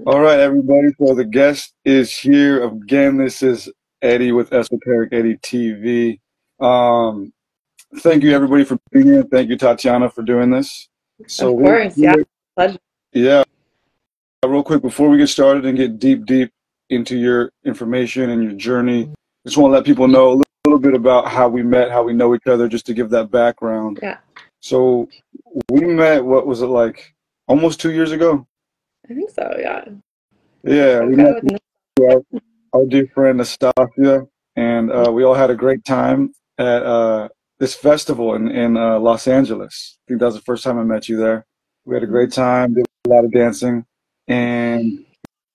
All right, everybody. So the guest is here again. This is Eddie with Esoteric Eddie TV. Um, Thank you, everybody, for being here. Thank you, Tatiana, for doing this. So, Of real course, yeah. quick, Pleasure. yeah, real quick, before we get started and get deep into your information and your journey, just want to let people know a little bit about how we met, how we know each other, just to give that background. Yeah, So, we met, what was it like, almost 2 years ago? I think so. Yeah. Yeah, we met Yoga through with our dear friend Nastasia, and we all had a great time at this festival in Los Angeles. I think that was the first time I met you there. We had a great time, did a lot of dancing, and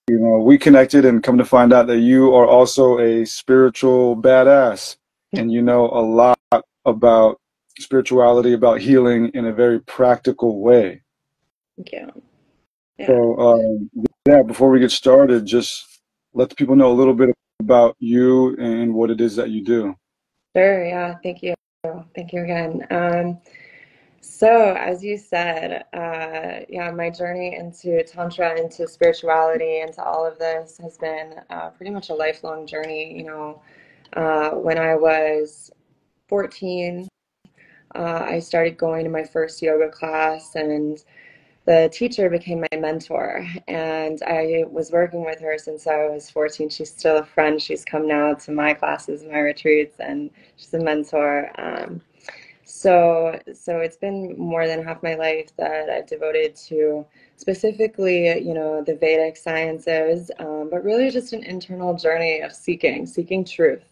we connected. And come to find out that you are also a spiritual badass, and you know a lot about spirituality, about healing in a very practical way. Thank you. Yeah. So, yeah, before we get started, just let the people know a little bit about you and what it is that you do. Sure. Yeah. Thank you. Thank you again. So, as you said, yeah, my journey into Tantra, into spirituality, into all of this has been pretty much a lifelong journey. When I was 14, I started going to my first yoga class, and the teacher became my mentor, and I was working with her since I was 14. She's still a friend. She's come now to my classes, my retreats, and she's a mentor. So it's been more than half my life that I've devoted to specifically, the Vedic sciences, but really just an internal journey of seeking truth.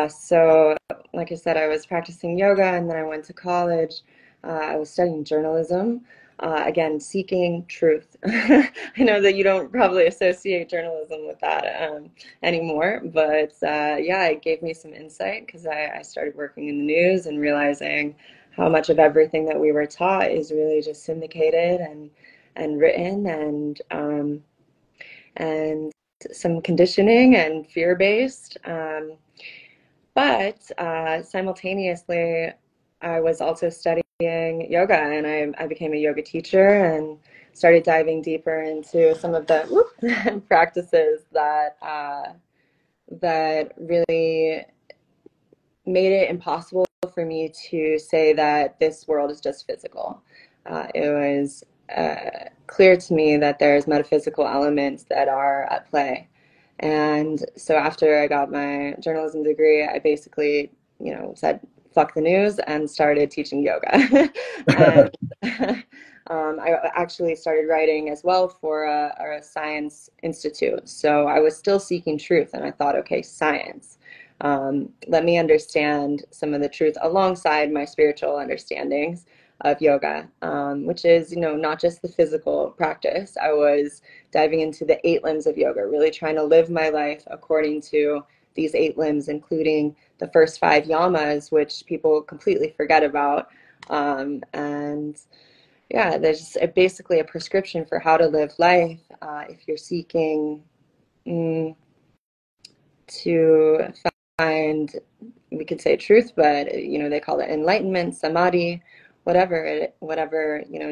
So, like I said, I was practicing yoga, and then I went to college. I was studying journalism. Again, seeking truth. I know that you don't probably associate journalism with that anymore, but yeah, it gave me some insight because I started working in the news and realizing how much of everything that we were taught is really just syndicated and written and some conditioning and fear-based. But simultaneously, I was also studying yoga, and I became a yoga teacher and started diving deeper into some of the practices that really made it impossible for me to say that this world is just physical. It was clear to me that there's metaphysical elements that are at play. And so after I got my journalism degree, I basically, said, fuck the news and started teaching yoga. And I actually started writing as well for a science institute. So I was still seeking truth, and I thought, okay, science. Let me understand some of the truth alongside my spiritual understandings of yoga, which is, not just the physical practice. I was diving into the 8 limbs of yoga, really trying to live my life according to these 8 limbs, including the first 5 yamas, which people completely forget about. And yeah, there's basically a prescription for how to live life if you're seeking mm, to find, we could say truth, but they call it enlightenment, samadhi, whatever,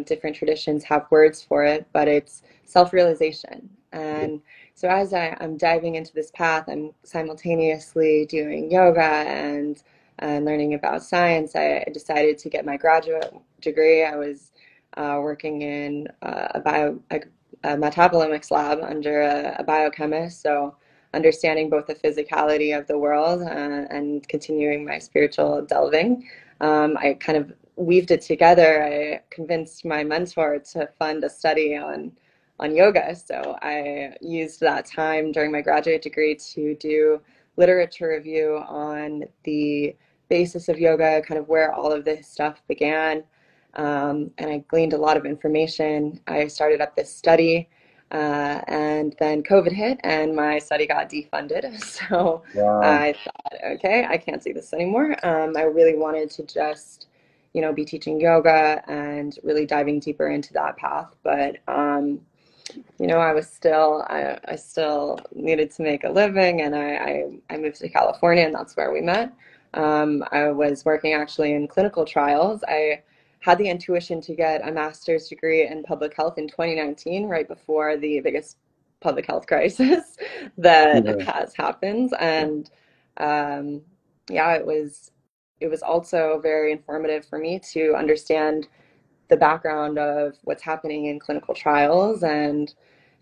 different traditions have words for it, but it's self-realization. And so as I'm diving into this path, I'm simultaneously doing yoga and learning about science. I decided to get my graduate degree. I was working in a metabolomics lab under a biochemist, so understanding both the physicality of the world and continuing my spiritual delving. I kind of weaved it together. I convinced my mentor to fund a study on yoga. So I used that time during my graduate degree to do literature review on the basis of yoga, kind of where all of this stuff began. And I gleaned a lot of information. I started up this study, and then COVID hit and my study got defunded. So Wow. I thought, okay, I can't do this anymore. I really wanted to just, be teaching yoga and really diving deeper into that path. But, I still needed to make a living, and I moved to California, and that's where we met. I was working actually in clinical trials. I had the intuition to get a master's degree in public health in 2019, right before the biggest public health crisis that Yeah. has happened. And um, yeah, it was also very informative for me to understand the background of what's happening in clinical trials, and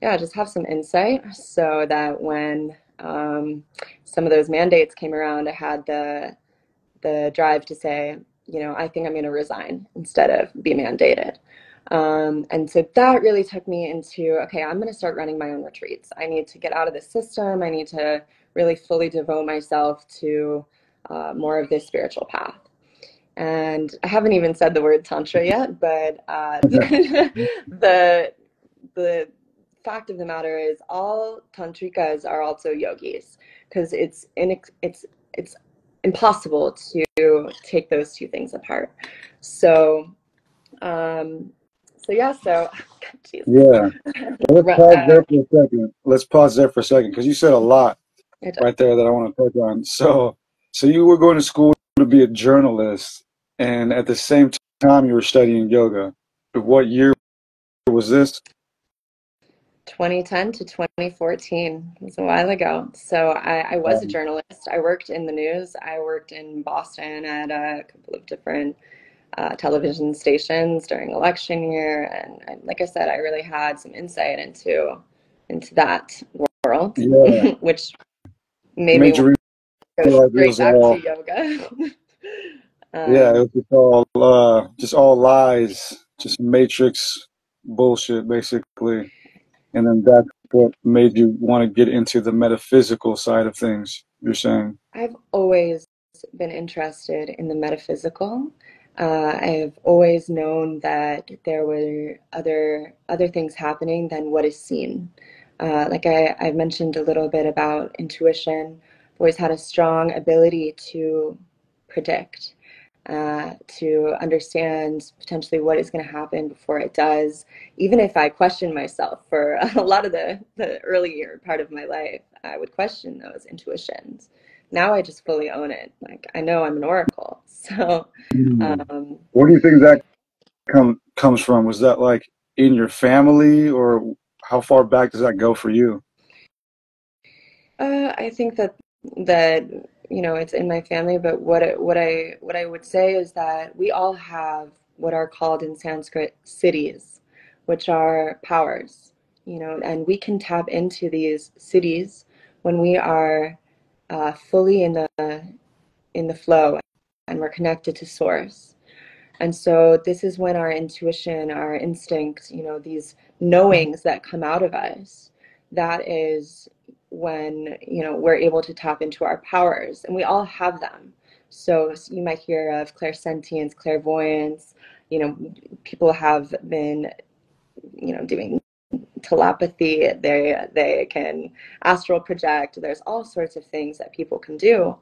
yeah, just have some insight so that when some of those mandates came around, I had the drive to say, I think I'm going to resign instead of be mandated. And so that really took me into, okay, I'm going to start running my own retreats. I need to get out of the system. I need to really fully devote myself to more of this spiritual path. And I haven't even said the word tantra yet, but the the fact of the matter is all tantrikas are also yogis, because it's impossible to take those two things apart. So um yeah, so Jesus. Yeah. Well, let's pause there for a second. Let's pause there for a second because you said a lot right there that I want to touch on. So you were going to school to be a journalist, and at the same time you were studying yoga. What year was this? 2010 to 2014. It was a while ago. So I was a Um, journalist. I worked in the news. I worked in Boston at a couple of different television stations during election year, and like I said, I really had some insight into that world, yeah, which made me made want you to go realize it straight was back to all, yoga. yeah, it um, was just all lies, just matrix bullshit, basically. And then that's what made you want to get into the metaphysical side of things, you're saying. I've always been interested in the metaphysical. I've always known that there were other things happening than what is seen. Like I've mentioned a little bit about intuition. I've always had a strong ability to predict, to understand potentially what is going to happen before it does. Even if I question myself for a lot of the earlier part of my life, I would question those intuitions. Now I just fully own it. Like I know I'm an oracle. So Hmm. um, Where do you think that comes from? Was that like in your family, or how far back does that go for you? I think that it's in my family, but what I would say is that we all have what are called in Sanskrit siddhis, which are powers, and we can tap into these siddhis when we are fully in the flow and we're connected to source. And so this is when our intuition, our instinct, these knowings that come out of us, that is when, we're able to tap into our powers, and we all have them. So you might hear of clairsentience, clairvoyance, people have been, doing telepathy, they can astral project. There's all sorts of things that people can do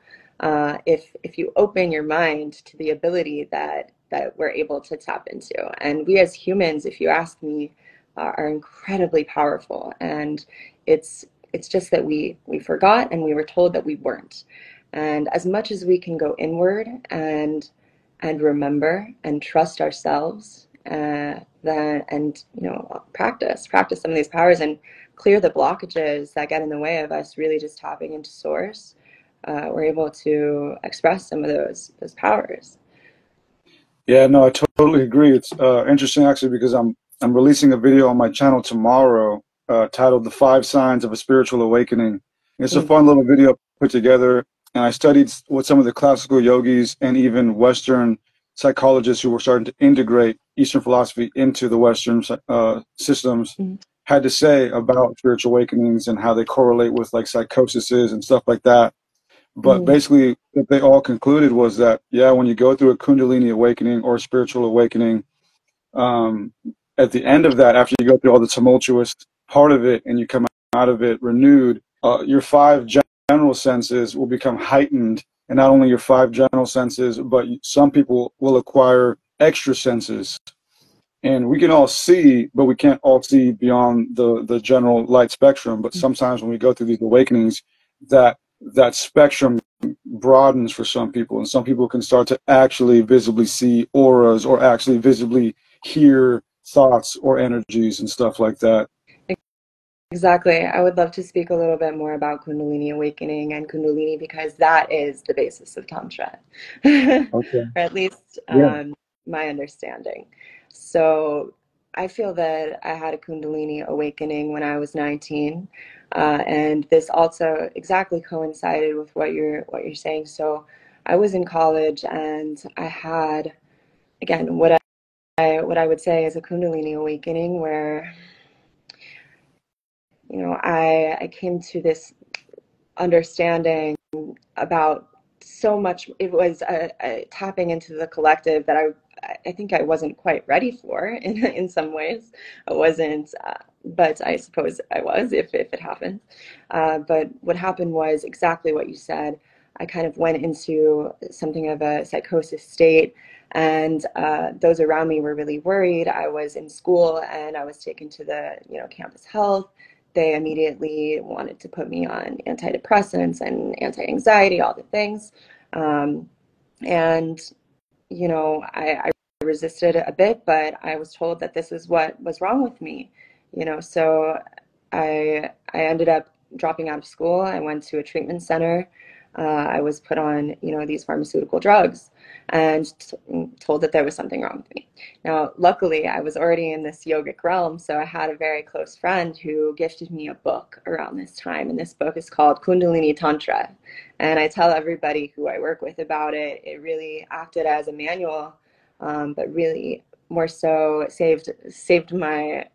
if you open your mind to the ability that we're able to tap into. And we as humans, if you ask me, are incredibly powerful. And it's just that we forgot and we were told that we weren't. And as much as we can go inward and remember and trust ourselves, then and practice some of these powers and clear the blockages that get in the way of us really just tapping into source, we're able to express some of those powers. Yeah, no, I totally agree. It's interesting actually because I'm releasing a video on my channel tomorrow titled "The Five Signs of a Spiritual Awakening." It's a Mm, fun little video put together, and I studied what some of the classical yogis and even Western psychologists who were starting to integrate Eastern philosophy into the Western systems mm, had to say about spiritual awakenings and how they correlate with like psychoses and stuff like that. But mm, basically, what they all concluded was that, yeah, when you go through a Kundalini awakening or a spiritual awakening, um, at the end of that, after you go through all the tumultuous part of it and you come out of it renewed, your five general senses will become heightened. And not only your five general senses, but some people will acquire extra senses. And we can all see, but we can't all see beyond the general light spectrum. But sometimes when we go through these awakenings, that spectrum broadens for some people, and some people can start to actually visibly see auras or actually visibly hear thoughts or energies and stuff like that. Exactly. I would love to speak a little bit more about Kundalini awakening and Kundalini because that is the basis of Tantra, or Okay. at least Yeah. my understanding. So I feel that I had a Kundalini awakening when I was 19, and this also exactly coincided with what you're saying. So I was in college and I had, again, what I would say is a Kundalini awakening where I came to this understanding about so much. It was a tapping into the collective that I think I wasn't quite ready for in some ways. I wasn't, but I suppose I was if it happened. But what happened was exactly what you said. I kind of went into something of a psychosis state, and those around me were really worried. I was in school and I was taken to the campus health. They immediately wanted to put me on antidepressants and anti-anxiety, all the things. Um, and, I resisted it a bit, but I was told that this is what was wrong with me, so I ended up dropping out of school. I went to a treatment center. I was put on, these pharmaceutical drugs and told that there was something wrong with me. Now, luckily, I was already in this yogic realm, so I had a very close friend who gifted me a book around this time, and this book is called Kundalini Tantra. And I tell everybody who I work with about it. It really acted as a manual, but really more so saved my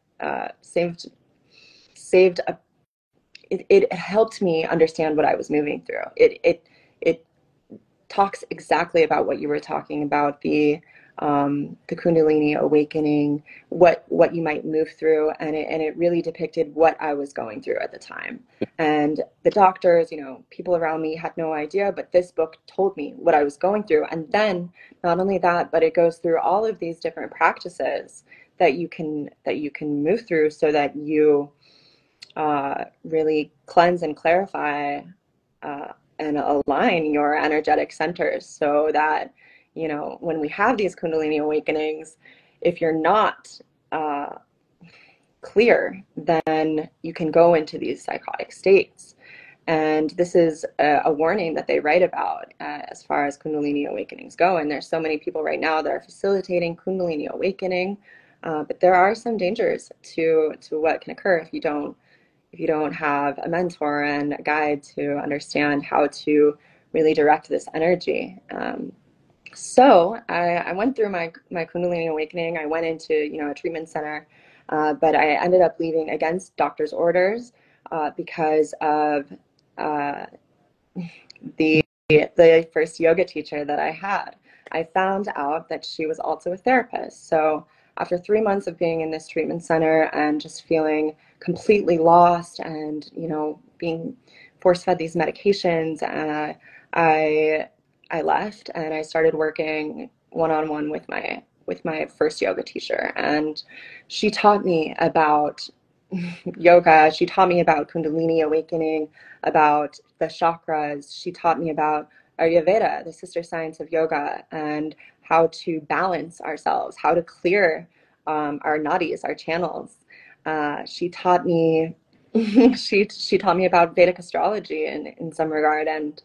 saved a it helped me understand what I was moving through. It talks exactly about what you were talking about, the Kundalini awakening, what you might move through, and it really depicted what I was going through at the time. And the doctors, people around me had no idea, but this book told me what I was going through. And then not only that, but it goes through all of these different practices that you can move through so that you really cleanse and clarify and align your energetic centers so that, when we have these Kundalini awakenings, if you're not uh, clear, then you can go into these psychotic states. And this is a warning that they write about as far as Kundalini awakenings go. And there's so many people right now that are facilitating Kundalini awakening, but there are some dangers to what can occur if you don't have a mentor and a guide to understand how to really direct this energy. So I went through my Kundalini awakening. I went into a treatment center, but I ended up leaving against doctor's orders because of uh, the first yoga teacher that I had. I found out that she was also a therapist. So after 3 months of being in this treatment center and just feeling completely lost and being force fed these medications, I I left and I started working one on one with my first yoga teacher, and she taught me about yoga. She taught me about Kundalini awakening, about the chakras. She taught me about Ayurveda, the sister science of yoga, and how to balance ourselves, how to clear our nadis, our channels. She taught me she taught me about Vedic astrology in some regard, and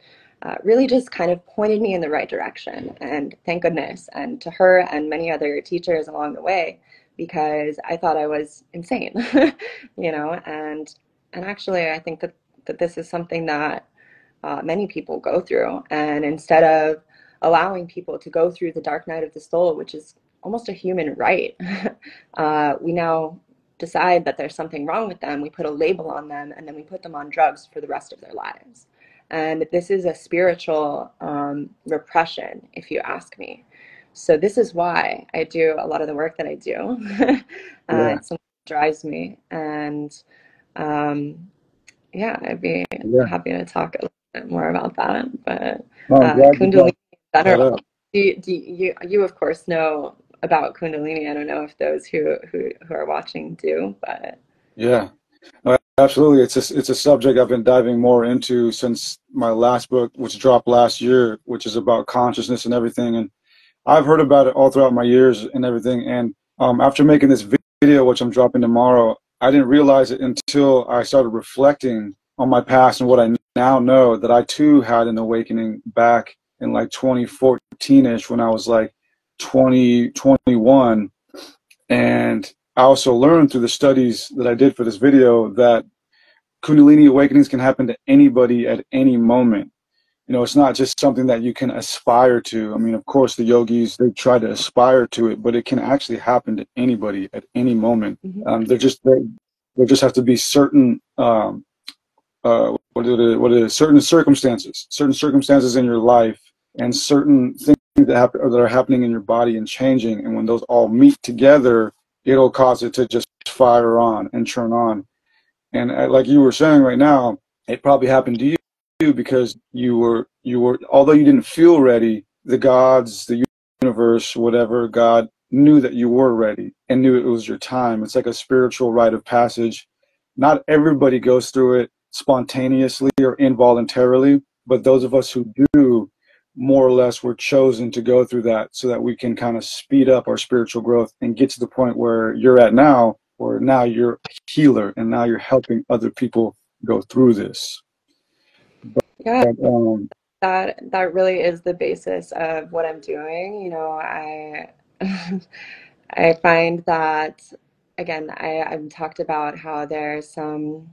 really just kind of pointed me in the right direction. And thank goodness, and to her and many other teachers along the way, because I thought I was insane, and actually I think that this is something that many people go through. And instead of allowing people to go through the dark night of the soul, which is almost a human right, we now decide that there's something wrong with them. We put a label on them, and then we put them on drugs for the rest of their lives. And this is a spiritual repression, if you ask me. So this is why I do a lot of the work that I do. Yeah. It's something that drives me, and um, yeah, I'd be Yeah. happy to talk a little bit more about that. But No, I'm glad you Kundalini brought in that general, up. you of course know about Kundalini. I don't know if those who are watching do, but Yeah. Absolutely. It's a subject I've been diving more into since my last book, which dropped last year, which is about consciousness and everything. And I've heard about it all throughout my years and everything. And after making this video, which I'm dropping tomorrow, I didn't realize it until I started reflecting on my past and what I now know, that I too had an awakening back in like 2014-ish, when I was like 20, 21. And I also learned through the studies that I did for this video that Kundalini awakenings can happen to anybody at any moment. You know, it's not just something that you can aspire to. I mean, of course, the yogis, they try to aspire to it, but it can actually happen to anybody at any moment. Hmm. There just have to be certain certain circumstances in your life, and certain things that happen, or that are happening in your body and changing. And when those all meet together, it'll cause it to just fire on and turn on. And like you were saying right now, it probably happened to you because you were, although you didn't feel ready, the gods, the universe, whatever, God knew that you were ready and knew it was your time. It's like a spiritual rite of passage. Not everybody goes through it spontaneously or involuntarily, but those of us who do, more or less, were chosen to go through that so that we can kind of speed up our spiritual growth and get to the point where you're at now, where now you're a healer and now you're helping other people go through this. Yeah, But that really is the basis of what I'm doing. You know, I I find that again, I've talked about how there's some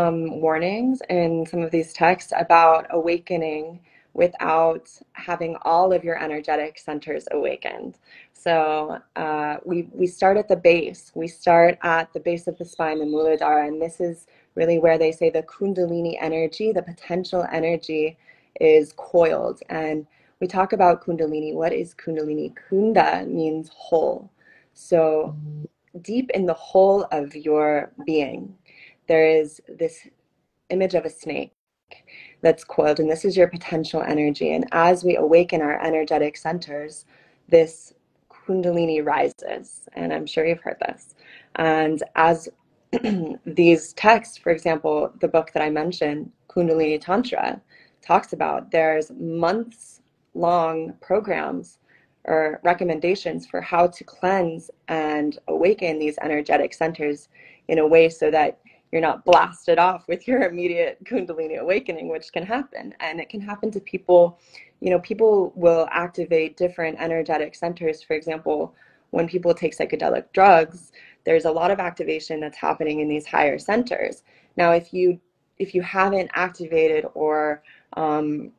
warnings in some of these texts about awakening without having all of your energetic centers awakened. So we start at the base. We start at the base of the spine, the Muladhara, and this is really where they say the Kundalini energy, the potential energy, is coiled. And we talk about Kundalini. What is Kundalini? Kunda means whole. So deep in the whole of your being, there is this image of a snake that's coiled, and this is your potential energy. And as we awaken our energetic centers, this Kundalini rises. And I'm sure you've heard this. And as these texts, for example, the book that I mentioned, Kundalini Tantra, talks about, there's months long programs or recommendations for how to cleanse and awaken these energetic centers in a way so that you're not blasted off with your immediate Kundalini awakening, which can happen. And it can happen to people. You know, people will activate different energetic centers. For example, when people take psychedelic drugs, there's a lot of activation that's happening in these higher centers. Now, if you haven't activated or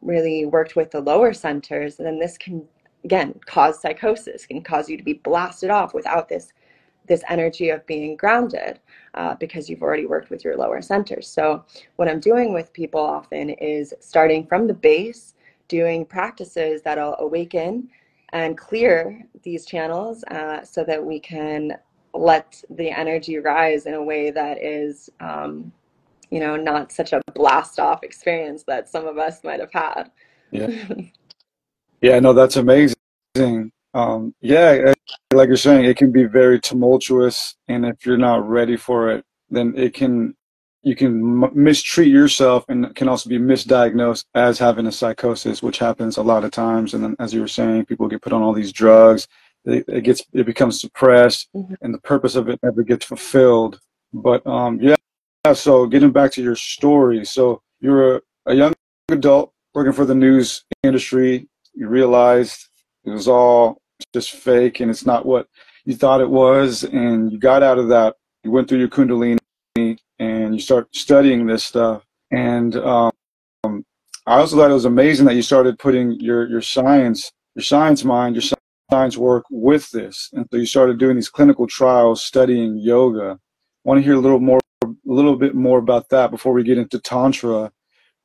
really worked with the lower centers, then this can again cause psychosis, can cause you to be blasted off without this energy of being grounded, because you've already worked with your lower centers. So what I'm doing with people often is starting from the base, doing practices that'll awaken and clear these channels, so that we can let the energy rise in a way that is, not such a blast off experience that some of us might have had. yeah, yeah, no, that's amazing. Yeah, like you're saying, it can be very tumultuous, and if you're not ready for it, then you can mistreat yourself, and it can also be misdiagnosed as having a psychosis, which happens a lot of times. And then, as you were saying, people get put on all these drugs. It becomes suppressed, Mhm. and the purpose of it never gets fulfilled. But yeah. So getting back to your story, so you're a young adult working for the news industry. You realized it was all just fake and it's not what you thought it was, and you got out of that. You went through your Kundalini and you start studying this stuff. And I also thought it was amazing that you started putting your science mind, your science work with this. And so you started doing these clinical trials studying yoga. I want to hear a little bit more about that before we get into Tantra.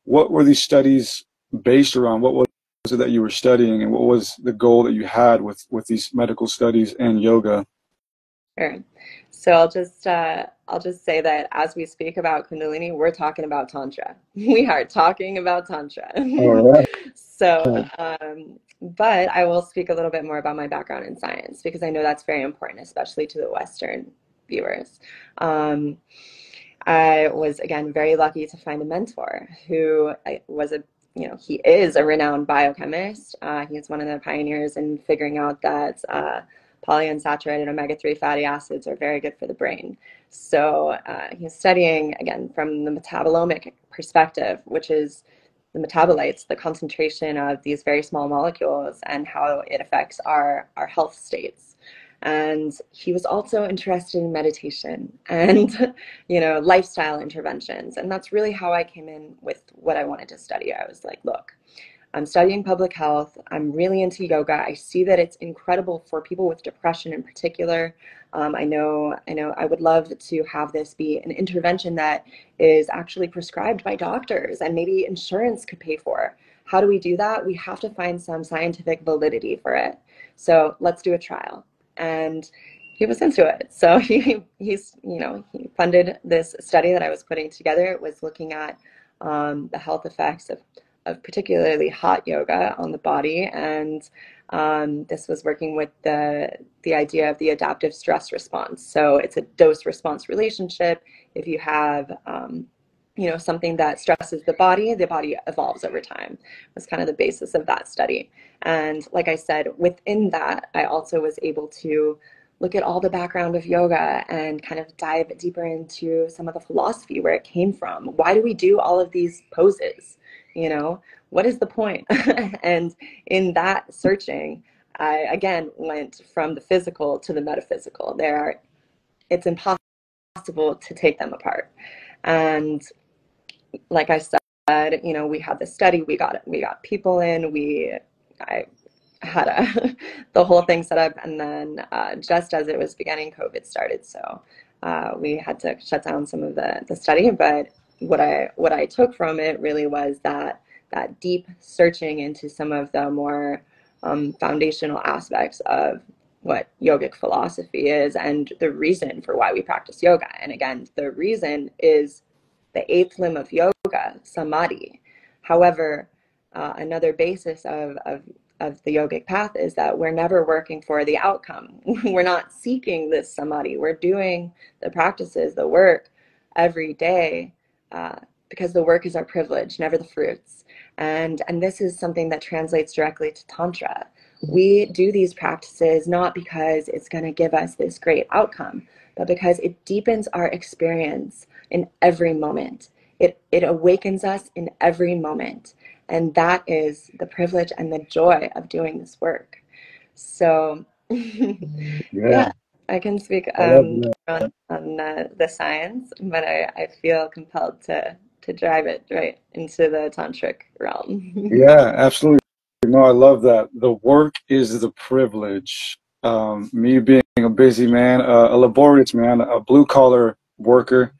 What were these studies based around? What was it that you were studying, and what was the goal that you had with these medical studies and yoga? Sure. So I'll just say that as we speak about Kundalini, we're talking about Tantra. We are talking about Tantra. All right. So, but I will speak a little bit more about my background in science because I know that's very important, especially to the Western viewers. Um, I was again very lucky to find a mentor who was a he is a renowned biochemist. He is one of the pioneers in figuring out that polyunsaturated omega-3 fatty acids are very good for the brain. So he's studying, again, from the metabolomic perspective, which is the metabolites, the concentration of these very small molecules and how it affects our health states. And he was also interested in meditation and, lifestyle interventions. And that's really how I came in with what I wanted to study. I was like, look, I'm studying public health. I'm really into yoga. I see that it's incredible for people with depression in particular. I know I would love to have this be an intervention that is actually prescribed by doctors and maybe insurance could pay for. How do we do that? We have to find some scientific validity for it. So let's do a trial. And he was into it. So he funded this study that I was putting together. It was looking at the health effects of particularly hot yoga on the body. And this was working with the idea of the adaptive stress response. So it's a dose response relationship. If you have, something that stresses the body evolves over time. Was kind of the basis of that study. And like I said, within that, I also was able to look at all the background of yoga and kind of dive deeper into some of the philosophy, where it came from. Why do we do all of these poses? What is the point? And in that searching, I again went from the physical to the metaphysical. It's impossible to take them apart. And like I said, we had the study, we got people in, I had the whole thing set up, and then just as it was beginning, COVID started, so we had to shut down some of the study. But what I took from it really was that deep searching into some of the more foundational aspects of what yogic philosophy is and the reason for why we practice yoga. And again, the reason is the eighth limb of yoga, samadhi. However, another basis of the yogic path is that we're never working for the outcome. We're not seeking this samadhi. We're doing the practices, the work every day, because the work is our privilege, never the fruits. And this is something that translates directly to Tantra. We do these practices not because it's going to give us this great outcome, but because it deepens our experience in every moment. It awakens us in every moment. And that is the privilege and the joy of doing this work. So, Yeah, yeah, I can speak I love that. on the science, but I feel compelled to drive it right into the tantric realm. Yeah, absolutely. No, I love that. The work is the privilege. Me being a busy man, a laborious man, a blue collar worker,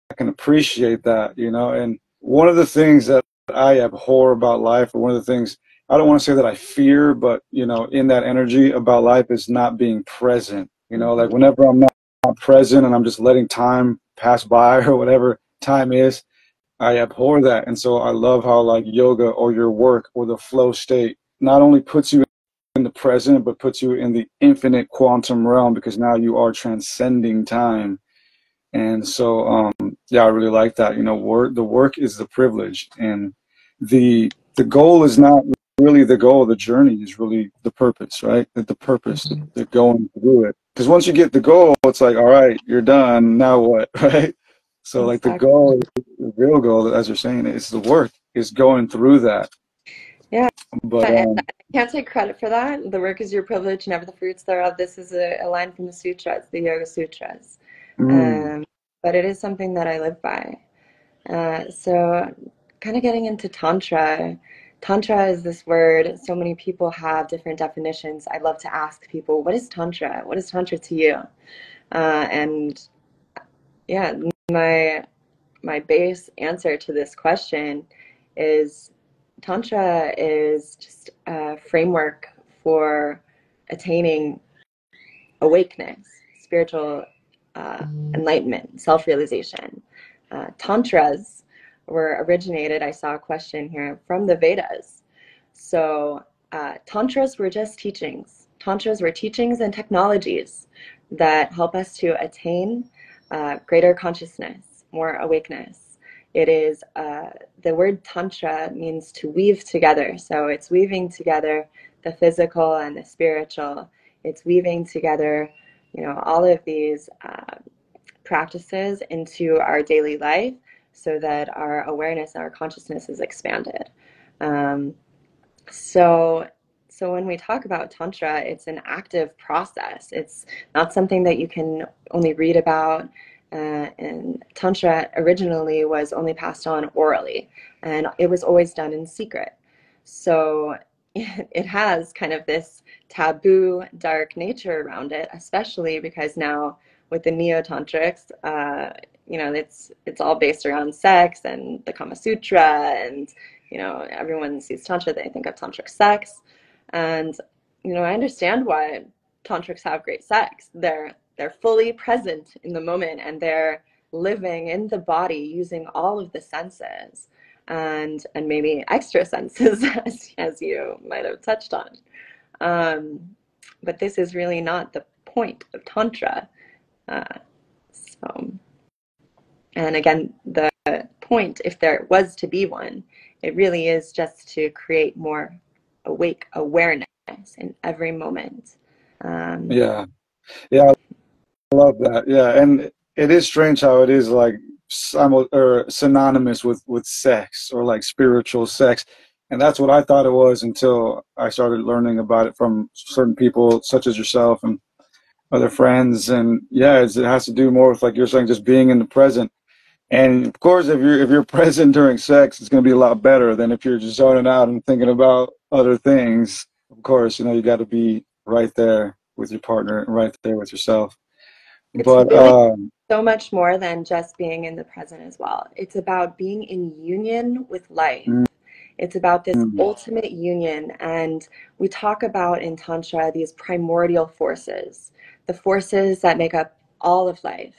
I can appreciate that, And one of the things that I abhor about life, or one of the things I don't want to say that I fear, but in that energy about life is not being present. Like whenever I'm not present and I'm just letting time pass by or whatever time is, I abhor that. And so I love how like yoga or your work or the flow state not only puts you in the present, but puts you in the infinite quantum realm, because now you are transcending time. And so, yeah, I really like that. The work is the privilege, and the goal is not really the goal. The journey is really the purpose, right? The purpose, the going through it. Because once you get the goal, it's like, all right, you're done. Now what, right? So, like the Exactly. goal, the real goal, as you're saying, is the work, is going through that. Yeah. But And I can't take credit for that. The work is your privilege, never the fruits thereof. This is a line from the sutras, the Yoga Sutras. mm, Um, but it is something that I live by. So, kind of getting into Tantra. Tantra is this word. So many people have different definitions. I love to ask people, what is Tantra? What is Tantra to you? And yeah, my base answer to this question is Tantra is just a framework for attaining awakeness, spiritual enlightenment, self-realization. Tantras were originated, I saw a question here, from the Vedas. So tantras were just teachings. Tantras were teachings and technologies that help us to attain greater consciousness, more awakeness. It is, the word tantra means to weave together. So it's weaving together the physical and the spiritual It's weaving together, all of these practices into our daily life so that our awareness and our consciousness is expanded. Um, so, so when we talk about Tantra, it's an active process. It's not something that you can only read about. And Tantra originally was only passed on orally, and it was always done in secret. So it has kind of this taboo, dark nature around it, especially because now with the neo-tantrics, it's all based around sex and the Kama Sutra, and everyone sees tantra, they think of tantric sex. And I understand why tantrics have great sex. They're fully present in the moment, and they're living in the body using all of the senses, and maybe extra senses, as you might have touched on. But this is really not the point of tantra. uh, so and again, the point, if there was to be one, it really is just to create more awake awareness in every moment. Um, Yeah. Yeah, I love that. Yeah, and it is strange how it is like or synonymous with sex or like spiritual sex. And that's what I thought it was until I started learning about it from certain people such as yourself and other friends. And yeah, it has to do more with, like you're saying, just being in the present. And of course, if you're present during sex, it's going to be a lot better than if you're just zoning out and thinking about other things. Of course, you got to be right there with your partner and right there with yourself. it's But really so much more than just being in the present as well. It's about being in union with life. mm, It's about this mm, ultimate union. And we talk about in Tantra these primordial forces, the forces that make up all of life.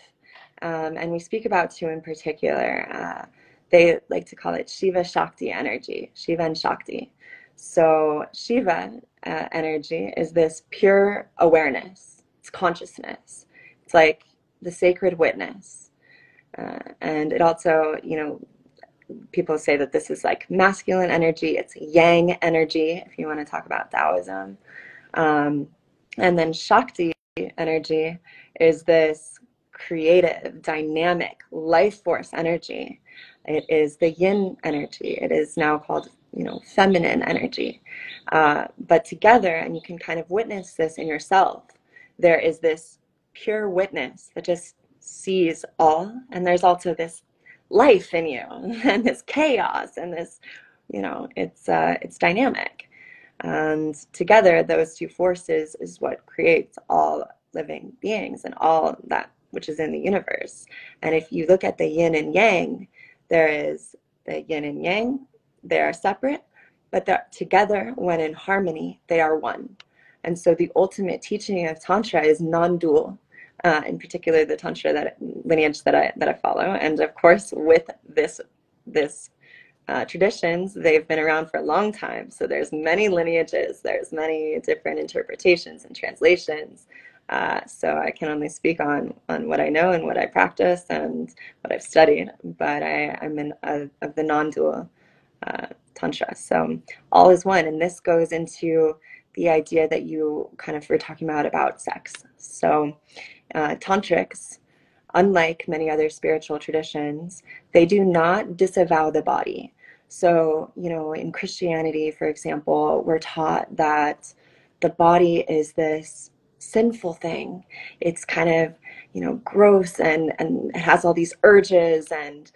And we speak about two in particular. They like to call it Shiva Shakti energy, Shiva and Shakti. So, Shiva energy is this pure awareness, it's consciousness. It's like the sacred witness. And it also, people say that this is like masculine energy, it's yang energy, if you want to talk about Taoism. Um, and then Shakti energy is this creative, dynamic, life force energy. It is the yin energy. It is now called, feminine energy. But together, and you can kind of witness this in yourself, there is this pure witness that just sees all. And there's also this life in you and this chaos and this, it's dynamic. And together, those two forces is what creates all living beings and all that which is in the universe. And if you look at the yin and yang, there is the yin and yang, they are separate, but they're together when in harmony, they are one. And so the ultimate teaching of Tantra is non-dual. In particular, the Tantra lineage that I follow, and of course, with this traditions, they've been around for a long time. So there's many lineages, there's many different interpretations and translations. So I can only speak on what I know and what I practice and what I've studied. But I'm of the non-dual tantra. So all is one, and this goes into the idea that you kind of were talking about sex. So tantrics, unlike many other spiritual traditions, they do not disavow the body. So, in Christianity, for example, we're taught that the body is this sinful thing. It's kind of, gross, and it has all these urges, and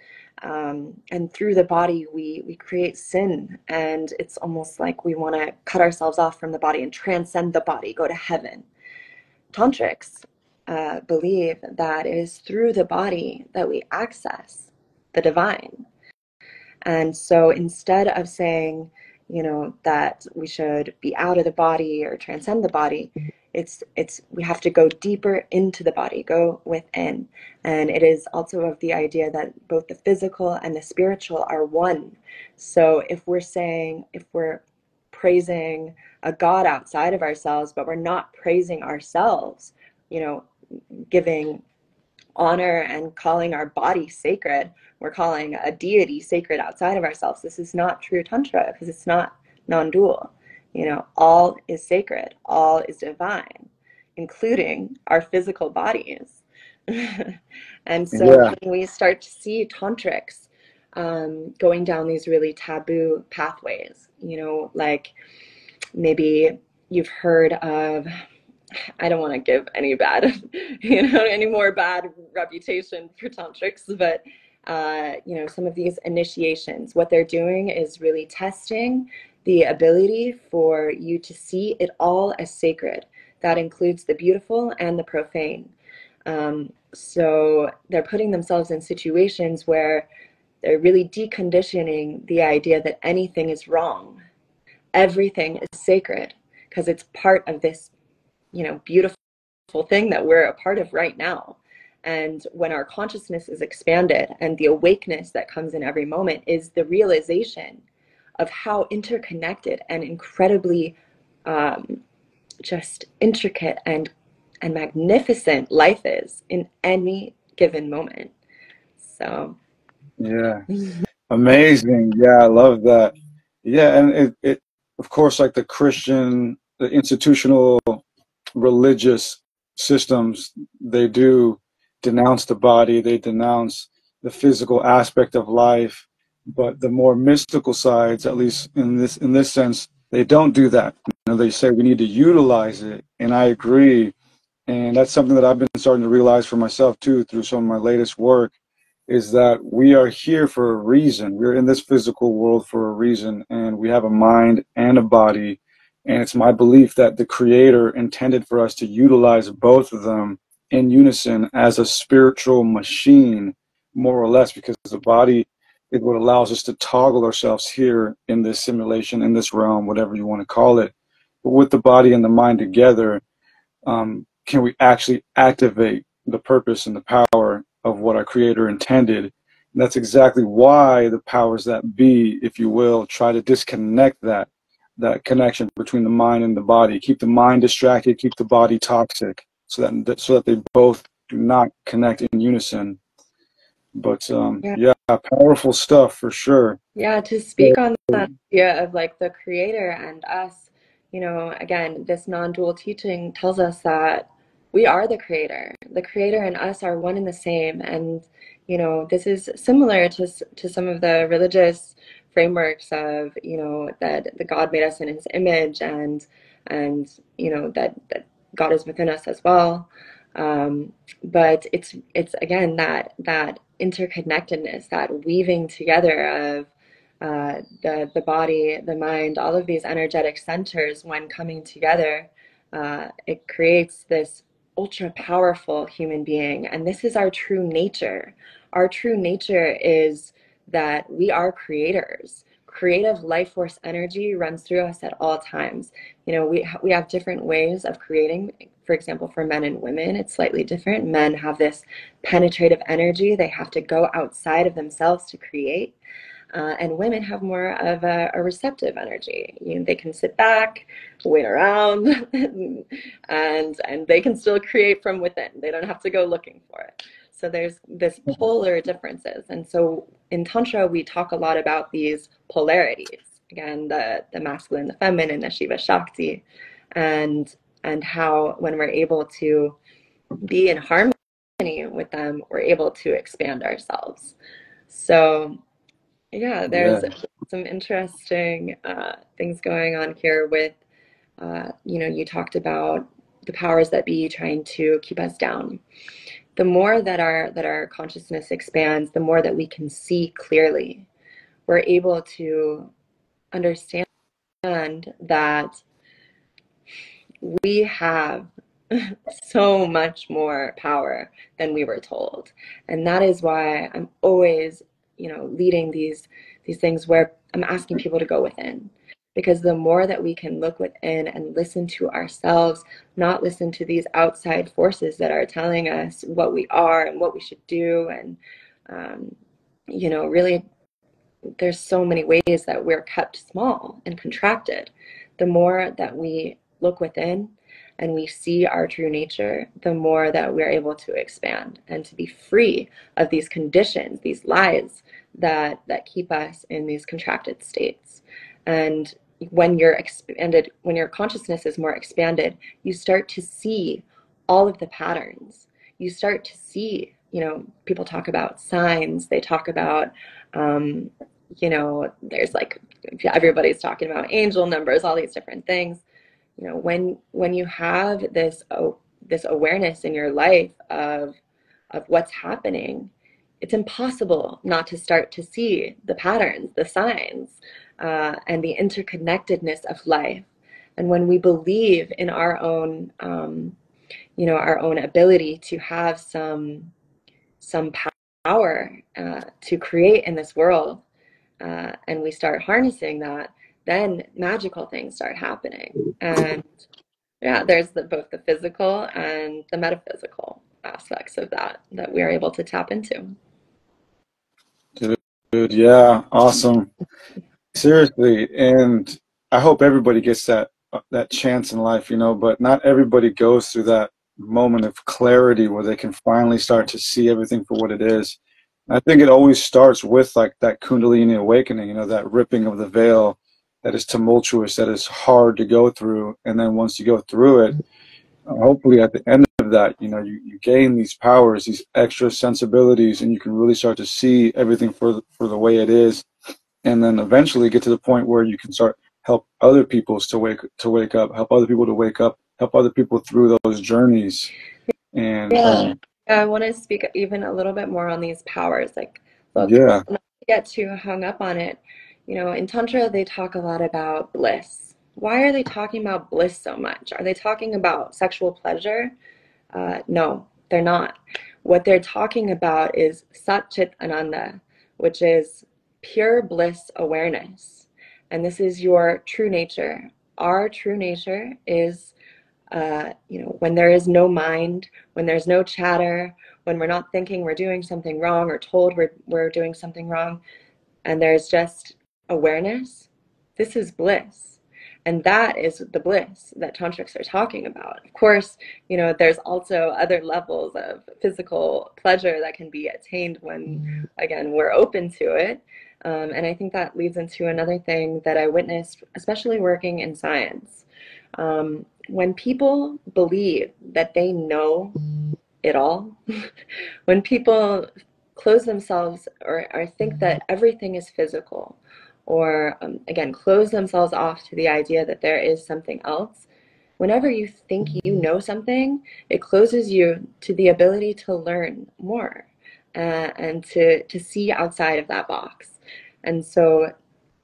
through the body we create sin, and it's almost like we want to cut ourselves off from the body and transcend the body, go to heaven. Tantrics believe that it is through the body that we access the divine. And so instead of saying, that we should be out of the body or transcend the body, it's we have to go deeper into the body, go within. And it is also of the idea that both the physical and the spiritual are one. So if we're praising a God outside of ourselves, but we're not praising ourselves, you know, giving honor and calling our body sacred, we're calling a deity sacred outside of ourselves. This is not true Tantra because it's not non dual. All is sacred, all is divine. including our physical bodies. And so Yeah. when we start to see tantrics going down these really taboo pathways, you know, like maybe you've heard of, I don't want to give any bad, you know, any more bad reputation for tantrics, but you know, some of these initiations, what they're doing is really testing the ability for you to see it all as sacred. That includes the beautiful and the profane. So they're putting themselves in situations where they're really deconditioning the idea that anything is wrong. Everything is sacred because it's part of this, you know, beautiful thing that we're a part of right now. And when our consciousness is expanded and the awakeness that comes in every moment is the realization of how interconnected and incredibly um, just intricate and magnificent life is in any given moment. So Yeah. Amazing. Yeah, I love that. Yeah, and it of course, like the Christian, the institutional religious systems, they do denounce the body, they denounce the physical aspect of life, but the more mystical sides, at least in this sense, they don't do that. You know, they say we need to utilize it, and I agree. And that's something that I've been starting to realize for myself too through some of my latest work, is that we are here for a reason. We're in this physical world for a reason, and we have a mind and a body. And it's my belief that the Creator intended for us to utilize both of them in unison as a spiritual machine, more or less, because the body is what allows us to toggle ourselves here in this simulation, in this realm, whatever you want to call it. But with the body and the mind together, can we actually activate the purpose and the power of what our Creator intended? And that's exactly why the powers that be, if you will, try to disconnect that connection between the mind and the body, keep the mind distracted, keep the body toxic, so that they both do not connect in unison. But yeah, yeah, powerful stuff for sure. yeah, to So, speak on that idea of like the creator and us, you know, again, this non-dual teaching tells us that we are the creator. The creator and us are one and the same. And, you know, this is similar to some of the religious frameworks of, you know, that the God made us in his image and, you know, that God is within us as well. But it's again that interconnectedness, that weaving together of the body, the mind, all of these energetic centers, when coming together, it creates this ultra powerful human being. And this is our true nature. Our true nature is that we are creators. Creative life force energy runs through us at all times. You know, we have different ways of creating. For example, for men and women, it's slightly different. Men have this penetrative energy. They have to go outside of themselves to create. And women have more of a receptive energy. You know, they can sit back, wait around, and they can still create from within. They don't have to go looking for it. So there's this polar differences. And so in Tantra, we talk a lot about these polarities. Again, the masculine, the feminine, the Shiva Shakti, and how when we're able to be in harmony with them, we're able to expand ourselves. So yeah, yeah, there's some interesting things going on here with, you know, you talked about the powers that be trying to keep us down. The more that our consciousness expands, the more that we can see clearly. We're able to understand that we have so much more power than we were told. And that is why I'm always, you know, leading these things where I'm asking people to go within. Because the more that we can look within and listen to ourselves, not listen to these outside forces that are telling us what we are and what we should do, and you know, really, there's so many ways that we're kept small and contracted. The more that we look within and we see our true nature, the more that we're able to expand and to be free of these conditions, these lies that keep us in these contracted states. And when you're expanded, when your consciousness is more expanded, you start to see all of the patterns. You start to see, people talk about signs, they talk about, um, there's like, everybody's talking about angel numbers, all these different things. When you have this awareness in your life of what's happening, it's impossible not to start to see the patterns, the signs, and the interconnectedness of life. And when we believe in our own ability to have some power to create in this world, and we start harnessing that, then magical things start happening. And yeah, there's both the physical and the metaphysical aspects of that we are able to tap into. Dude, yeah, awesome. Seriously, and I hope everybody gets that chance in life, but not everybody goes through that moment of clarity where they can finally start to see everything for what it is. I think it always starts with like that Kundalini awakening, that ripping of the veil that is tumultuous, that is hard to go through. And then once you go through it, hopefully at the end of that, you gain these powers, these extra sensibilities, and you can really start to see everything for the way it is, and then eventually get to the point where you can start help other people to wake up, help other people to wake up, help other people through those journeys. And Yeah. Yeah, I want to speak even a little bit more on these powers. Like, look, yeah, not to get too hung up on it. In Tantra, they talk a lot about bliss. Why are they talking about bliss so much? Are they talking about sexual pleasure? No, they're not. What they're talking about is Sat Chit Ananda, which is pure bliss awareness. And this is your true nature. Our true nature is when there is no mind, when there's no chatter, when we're not thinking we're doing something wrong or told we're doing something wrong, and there's just awareness, this is bliss. And that is the bliss that tantrics are talking about. Of course, there's also other levels of physical pleasure that can be attained when, again, we're open to it. And I think that leads into another thing that I witnessed, especially working in science. When people believe that they know it all, when people close themselves or think that everything is physical, or again, close themselves off to the idea that there is something else, whenever you think you know something, it closes you to the ability to learn more, and to see outside of that box. And so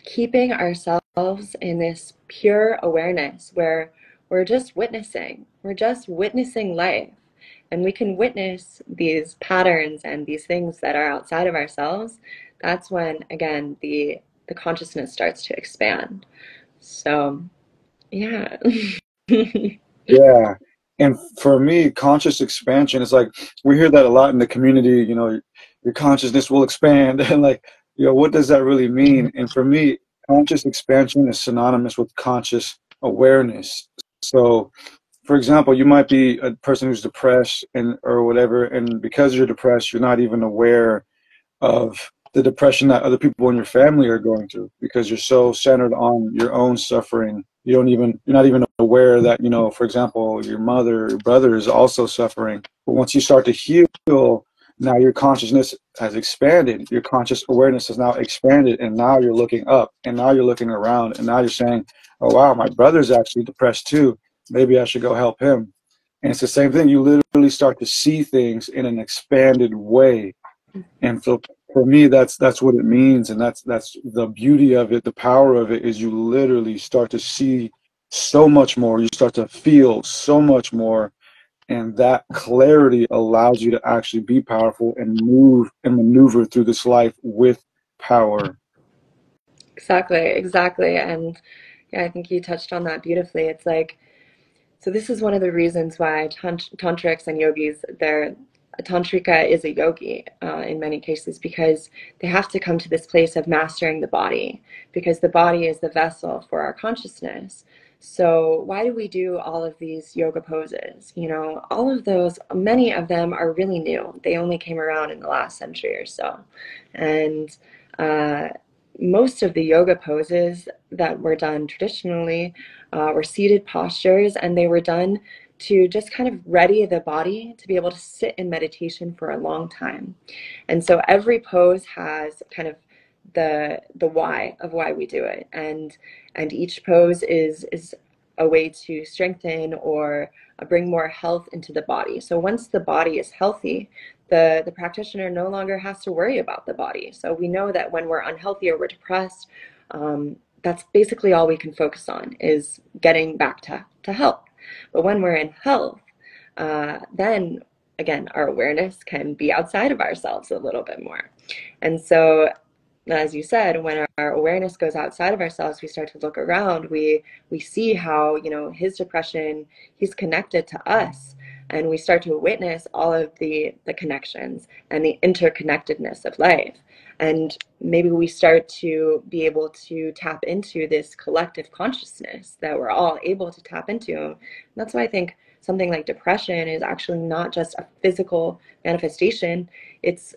keeping ourselves in this pure awareness where we're just witnessing life, and we can witness these patterns and these things that are outside of ourselves. That's when, again, the consciousness starts to expand. So yeah. yeah. And for me, conscious expansion is like we hear that a lot in the community. Your consciousness will expand, and like, what does that really mean? And for me, conscious expansion is synonymous with conscious awareness. So for example, you might be a person who's depressed and or whatever, and because you're depressed, you're not even aware of the depression that other people in your family are going through because you're so centered on your own suffering. You're not even aware that, for example, your mother, your brother is also suffering. But once you start to heal, now your consciousness has expanded. Your conscious awareness has now expanded, and now you're looking up, and now you're looking around, and now you're saying, oh, wow, my brother's actually depressed too. Maybe I should go help him. And it's the same thing. You literally start to see things in an expanded way. And so for me, that's what it means, and that's the beauty of it. The power of it is you literally start to see so much more. You start to feel so much more, and that clarity allows you to actually be powerful and move and maneuver through this life with power. Exactly, exactly. And yeah, I think you touched on that beautifully. It's like, so this is one of the reasons why tantrics and yogis, a tantrika is a yogi in many cases, because they have to come to this place of mastering the body, because the body is the vessel for our consciousness. So why do we do all of these yoga poses? All of those, many of them are really new. They only came around in the last century or so. And most of the yoga poses that were done traditionally were seated postures, and they were done to just kind of ready the body to be able to sit in meditation for a long time. And so every pose has kind of the why of why we do it, and each pose is a way to strengthen or bring more health into the body. So once the body is healthy, the practitioner no longer has to worry about the body. So we know that when we're unhealthy or we're depressed, that's basically all we can focus on, is getting back to health. But when we're in health, then again, our awareness can be outside of ourselves a little bit more. And so, as you said, when our awareness goes outside of ourselves, we start to look around. We see how, you know, his depression, he's connected to us, and we start to witness all of the connections and the interconnectedness of life. And maybe we start to be able to tap into this collective consciousness that we're all able to tap into. And that's why I think something like depression is actually not just a physical manifestation. It's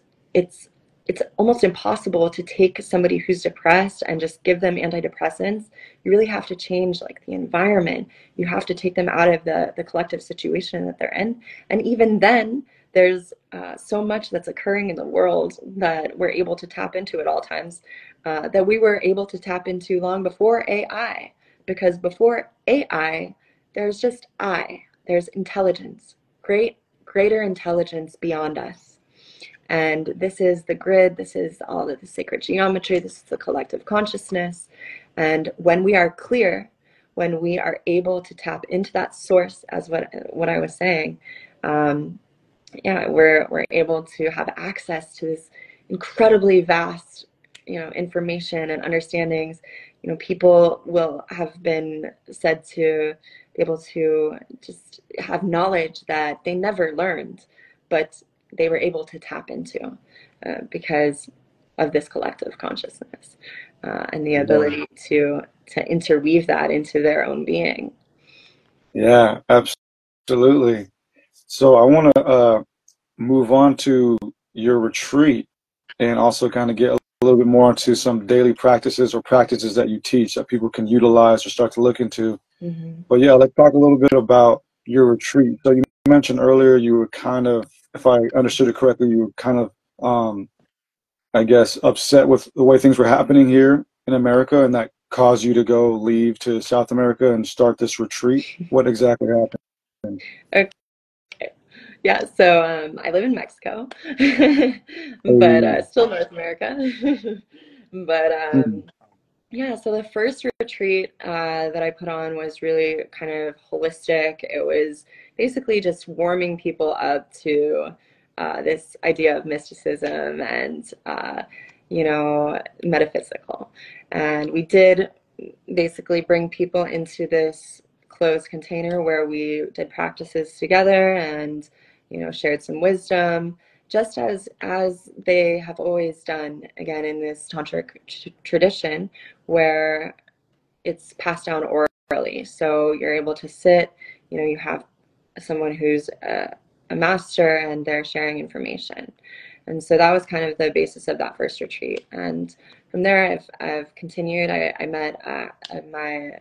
it's almost impossible to take somebody who's depressed and just give them antidepressants. You really have to change like the environment. You have to take them out of the collective situation that they're in. And even then, there's so much that's occurring in the world that we're able to tap into at all times, that we were able to tap into long before AI. Because before AI, there's just I. There's intelligence, greater intelligence beyond us. And this is the grid, this is all of the sacred geometry, this is the collective consciousness. And when we are clear, when we are able to tap into that source, as what I was saying, yeah, we're able to have access to this incredibly vast, you know, information and understandings. You know, people will have been said to be able to just have knowledge that they never learned, but they were able to tap into because of this collective consciousness and the Yeah. ability to interweave that into their own being. Yeah, absolutely. So I want to move on to your retreat and also kind of get a little bit more into some daily practices or practices that you teach that people can utilize or start to look into. Mm-hmm. But yeah, let's talk a little bit about your retreat. So you mentioned earlier you were kind of, if I understood it correctly, you were kind of, I guess, upset with the way things were happening here in America, and that caused you to go leave to South America and start this retreat. What exactly happened? Okay. Yeah, so I live in Mexico, but Oh, still North America. But mm, yeah, so the first retreat that I put on was really kind of holistic. It was basically just warming people up to this idea of mysticism and, you know, metaphysical. And we did basically bring people into this closed container where we did practices together and, you know, shared some wisdom, just as they have always done, again, in this tantric tradition where it's passed down orally. So you're able to sit, you know, you have someone who's a master and they're sharing information. And so that was kind of the basis of that first retreat. And from there, I've continued. I met my,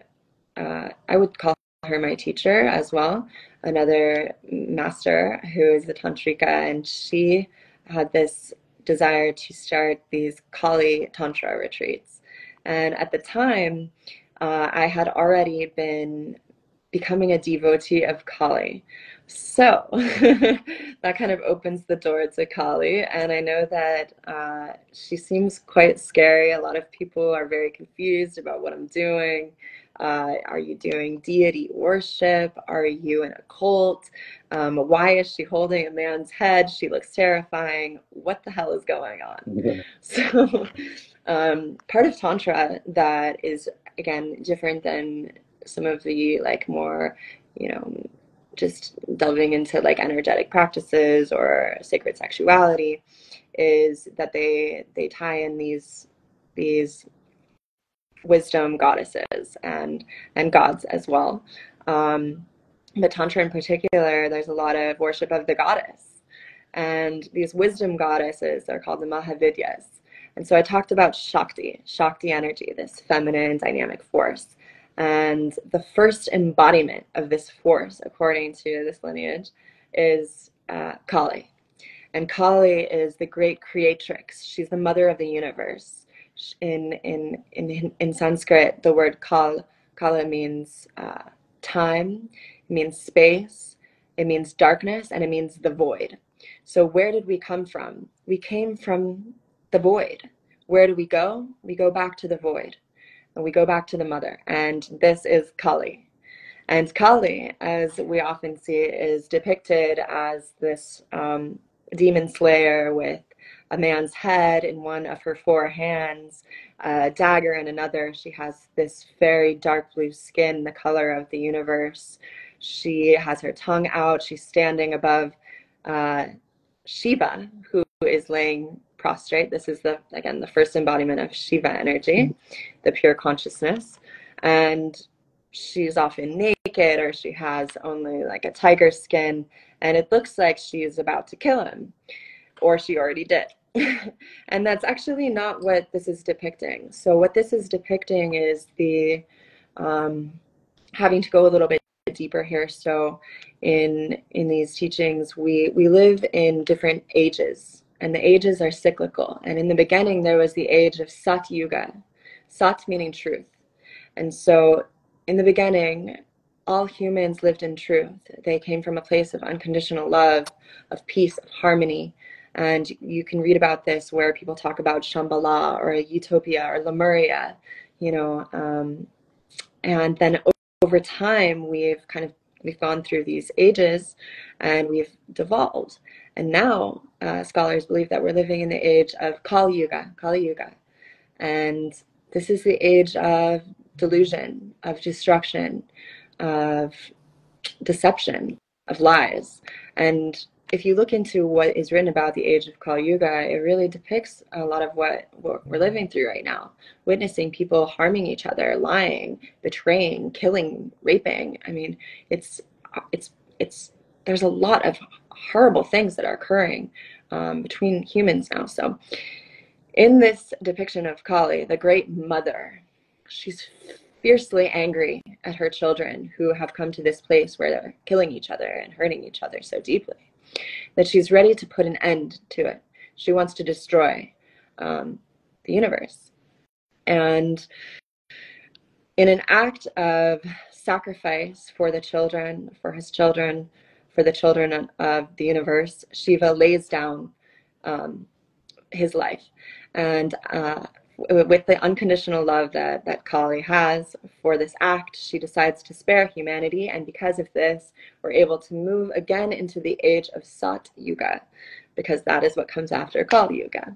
I would call her my teacher as well, another master who is a tantrika, and she had this desire to start these Kali Tantra retreats. And at the time, I had already been becoming a devotee of Kali. So that kind of opens the door to Kali. And I know that she seems quite scary. A lot of people are very confused about what I'm doing. Are you doing deity worship? Are you in a cult? Why is she holding a man's head? She looks terrifying. What the hell is going on? yeah. So, part of Tantra that is, again, different than some of the like more, you know, just delving into like energetic practices or sacred sexuality is that they tie in these wisdom goddesses and gods as well. But Tantra in particular, there's a lot of worship of the goddess. And these wisdom goddesses are called the Mahavidyas. And so I talked about Shakti energy, this feminine dynamic force. And the first embodiment of this force, according to this lineage, is Kali. And Kali is the great creatrix. She's the mother of the universe. In Sanskrit, the word Kala means time, it means space, it means darkness, and it means the void. So where did we come from? We came from the void. Where do we go? We go back to the void, and we go back to the mother. And this is Kali. And Kali, as we often see, is depicted as this demon slayer with a man's head in one of her four hands, a dagger in another. She has this very dark blue skin, the color of the universe. She has her tongue out. She's standing above Shiva, who is laying prostrate. This is again the first embodiment of Shiva energy, the pure consciousness. And she's often naked, or she has only like a tiger skin, and it looks like she's about to kill him, or she already did. And that's actually not what this is depicting. So what this is depicting is the having to go a little bit deeper here. So in these teachings, we live in different ages, and the ages are cyclical. And in the beginning, there was the age of Sat Yuga, Sat meaning truth. And so in the beginning, all humans lived in truth. They came from a place of unconditional love, of peace, of harmony. And you can read about this where people talk about Shambhala or Utopia or Lemuria, and then over time we've gone through these ages and we've devolved. And now scholars believe that we're living in the age of Kali Yuga. And this is the age of delusion, of destruction, of deception, of lies. And if you look into what is written about the age of Kali Yuga, it really depicts a lot of what we're living through right now, witnessing people harming each other, lying, betraying, killing, raping. I mean, it's there's a lot of horrible things that are occurring between humans now. So in this depiction of Kali, the great mother, she's fiercely angry at her children who have come to this place where they're killing each other and hurting each other so deeply that she's ready to put an end to it. She wants to destroy the universe. And in an act of sacrifice for the children, for his children, for the children of the universe, Shiva lays down his life. And with the unconditional love that Kali has for this act, she decides to spare humanity. And because of this, we're able to move again into the age of Sat Yuga, because that is what comes after Kali Yuga.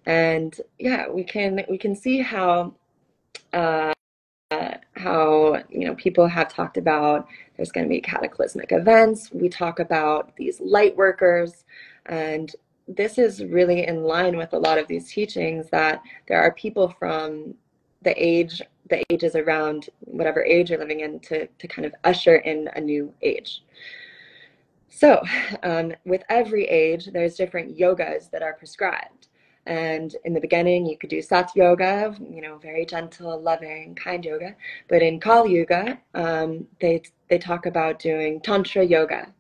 And yeah, we can see how people have talked about there's going to be cataclysmic events. We talk about these light workers, and this is really in line with a lot of these teachings, that there are people from the ages around whatever age you're living in to kind of usher in a new age. So with every age, there's different yogas that are prescribed. And in the beginning, you could do Sat Yoga, very gentle, loving, kind yoga. But in Kali Yuga, they talk about doing Tantra yoga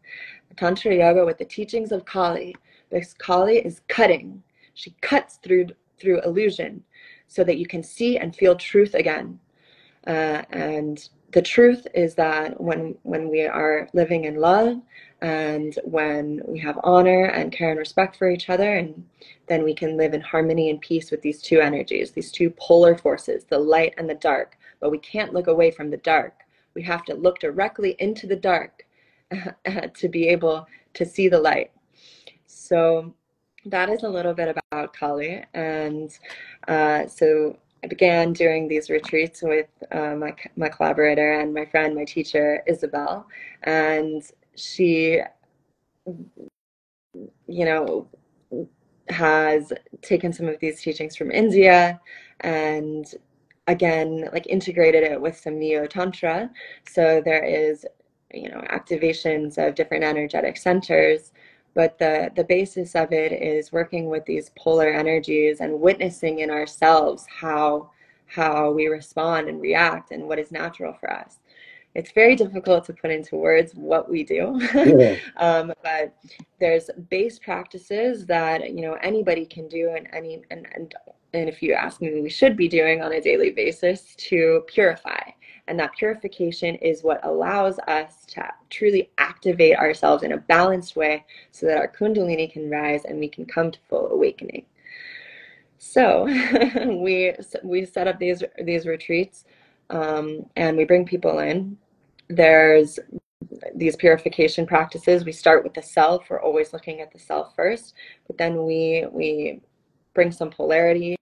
with the teachings of Kali, because Kali is cutting. She cuts through illusion so that you can see and feel truth again. And the truth is that when we are living in love, and when we have honor and care and respect for each other, and then we can live in harmony and peace with these two energies, these two polar forces, the light and the dark. But we can't look away from the dark. We have to look directly into the dark to be able to see the light. So that is a little bit about Kali. And so I began doing these retreats with my collaborator and my friend, my teacher, Isabel. And she, has taken some of these teachings from India and again, integrated it with some Neo Tantra. So there is, activations of different energetic centers But the basis of it is working with these polar energies and witnessing in ourselves how we respond and react and what is natural for us. It's very difficult to put into words what we do, Yeah. but there's base practices that anybody can do, and if you ask me, we should be doing on a daily basis to purify. And that purification is what allows us to truly activate ourselves in a balanced way so that our Kundalini can rise and we can come to full awakening. So we set up these retreats, and we bring people in. There's these purification practices. We start with the self. We're always looking at the self first, but then we bring some polarity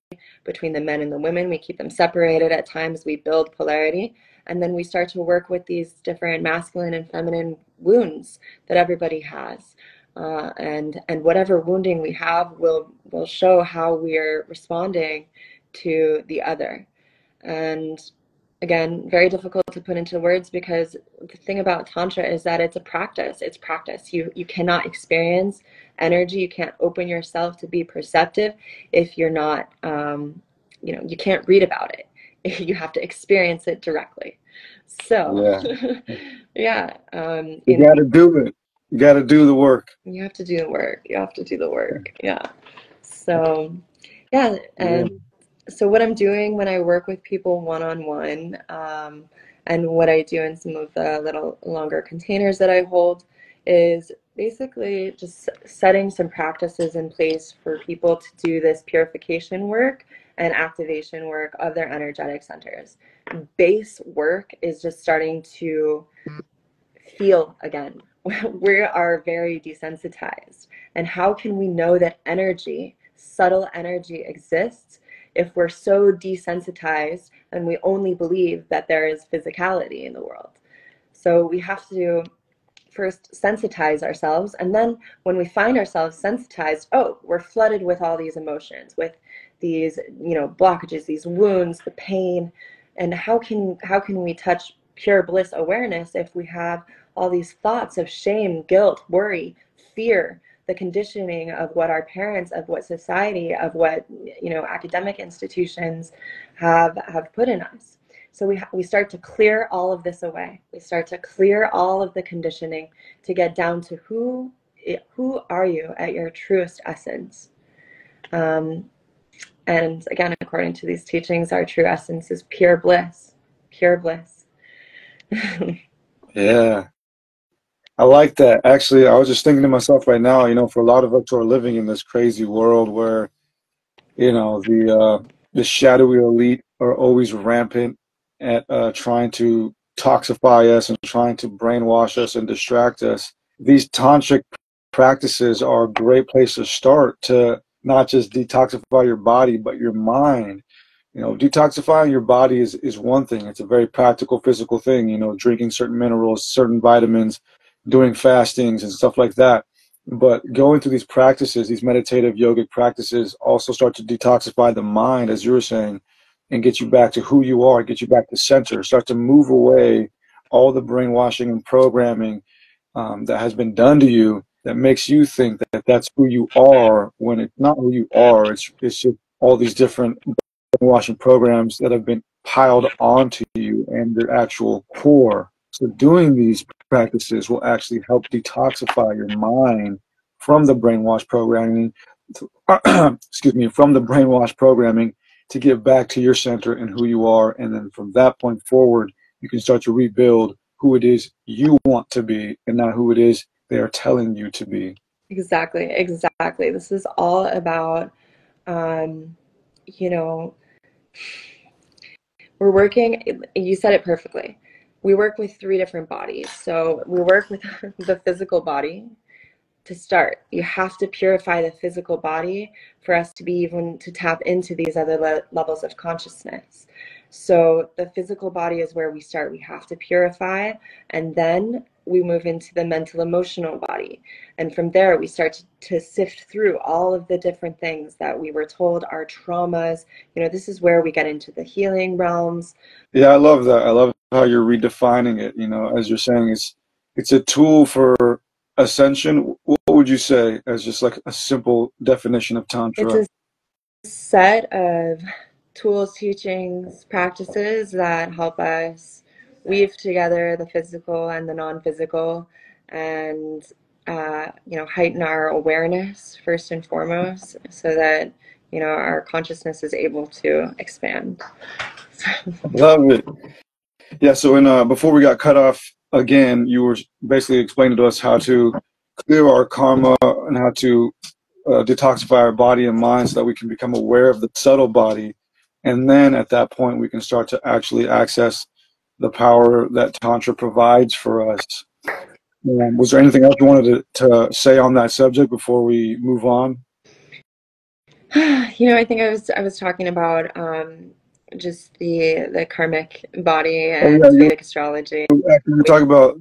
between the men and the women. We keep them separated at times. We build polarity, and then we start to work with these different masculine and feminine wounds that everybody has. And whatever wounding we have will show how we're responding to the other. And again, very difficult to put into words, because the thing about Tantra is that it's a practice. It's practice. You cannot experience energy. You can't open yourself to be perceptive if you're not, you can't read about it. You have to experience it directly. So, Yeah. yeah, You got to do it. You got to do the work. you have to do the work. You have to do the work. Yeah. So, yeah, Yeah. and so what I'm doing when I work with people one-on-one, and what I do in some of the little longer containers that I hold, is basically just setting some practices in place for people to do this purification work and activation work of their energetic centers. Base work is just starting to feel again. We are very desensitized. And how can we know that energy, subtle energy, exists if we're so desensitized and we only believe that there is physicality in the world? So we have to first sensitize ourselves, and then when we find ourselves sensitized, oh, we're flooded with all these emotions, with these blockages, these wounds, the pain. And how can we touch pure bliss awareness if we have all these thoughts of shame, guilt, worry, fear, the conditioning of what our parents, of what society, of what academic institutions have put in us? So we start to clear all of this away. We start to clear all of the conditioning to get down to who are you at your truest essence. Um, and again, according to these teachings, our true essence is pure bliss. Pure bliss. Yeah. I like that. Actually, I was just thinking to myself right now, for a lot of us who are living in this crazy world where, the shadowy elite are always rampant at trying to toxify us and trying to brainwash us and distract us. These tantric practices are a great place to start to not just detoxify your body, but your mind. Detoxifying your body is one thing. It's a very practical physical thing, drinking certain minerals, certain vitamins, doing fastings and stuff like that. But going through these practices, these meditative yogic practices, also start to detoxify the mind, as you were saying, and get you back to who you are, get you back to center, start to move away all the brainwashing and programming that has been done to you that makes you think that that's who you are when it's not who you are. It's just all these different brainwashing programs that have been piled onto you and their actual core. So doing these practices will actually help detoxify your mind from the brainwash programming, excuse me, from the brainwash programming to get back to your center and who you are. And then from that point forward, you can start to rebuild who it is you want to be and not who it is they are telling you to be. Exactly, exactly. This is all about, um, you know, we're working, you said it perfectly. We work with three different bodies. So we work with the physical body to start. You have to purify the physical body for us to be even to tap into these other levels of consciousness. So the physical body is where we start. We have to purify, and then we move into the mental emotional body. And from there, we start to sift through all of the different things that we were told are traumas. This is where we get into the healing realms. Yeah, I love that. I love how you're redefining it. As you're saying, it's a tool for ascension. What would you say as just like a simple definition of It's Tantra? a set of tools, teachings, practices that help us weave together the physical and the non-physical, and heighten our awareness first and foremost, so that our consciousness is able to expand. Love it. Yeah. So in before we got cut off again, you were basically explaining to us how to clear our karma and how to detoxify our body and mind so that we can become aware of the subtle body. And then at that point, we can start to actually access the power that Tantra provides for us. Was there anything else you wanted to say on that subject before we move on? I think I was talking about just the karmic body Oh, yeah, and Vedic astrology. you were talking about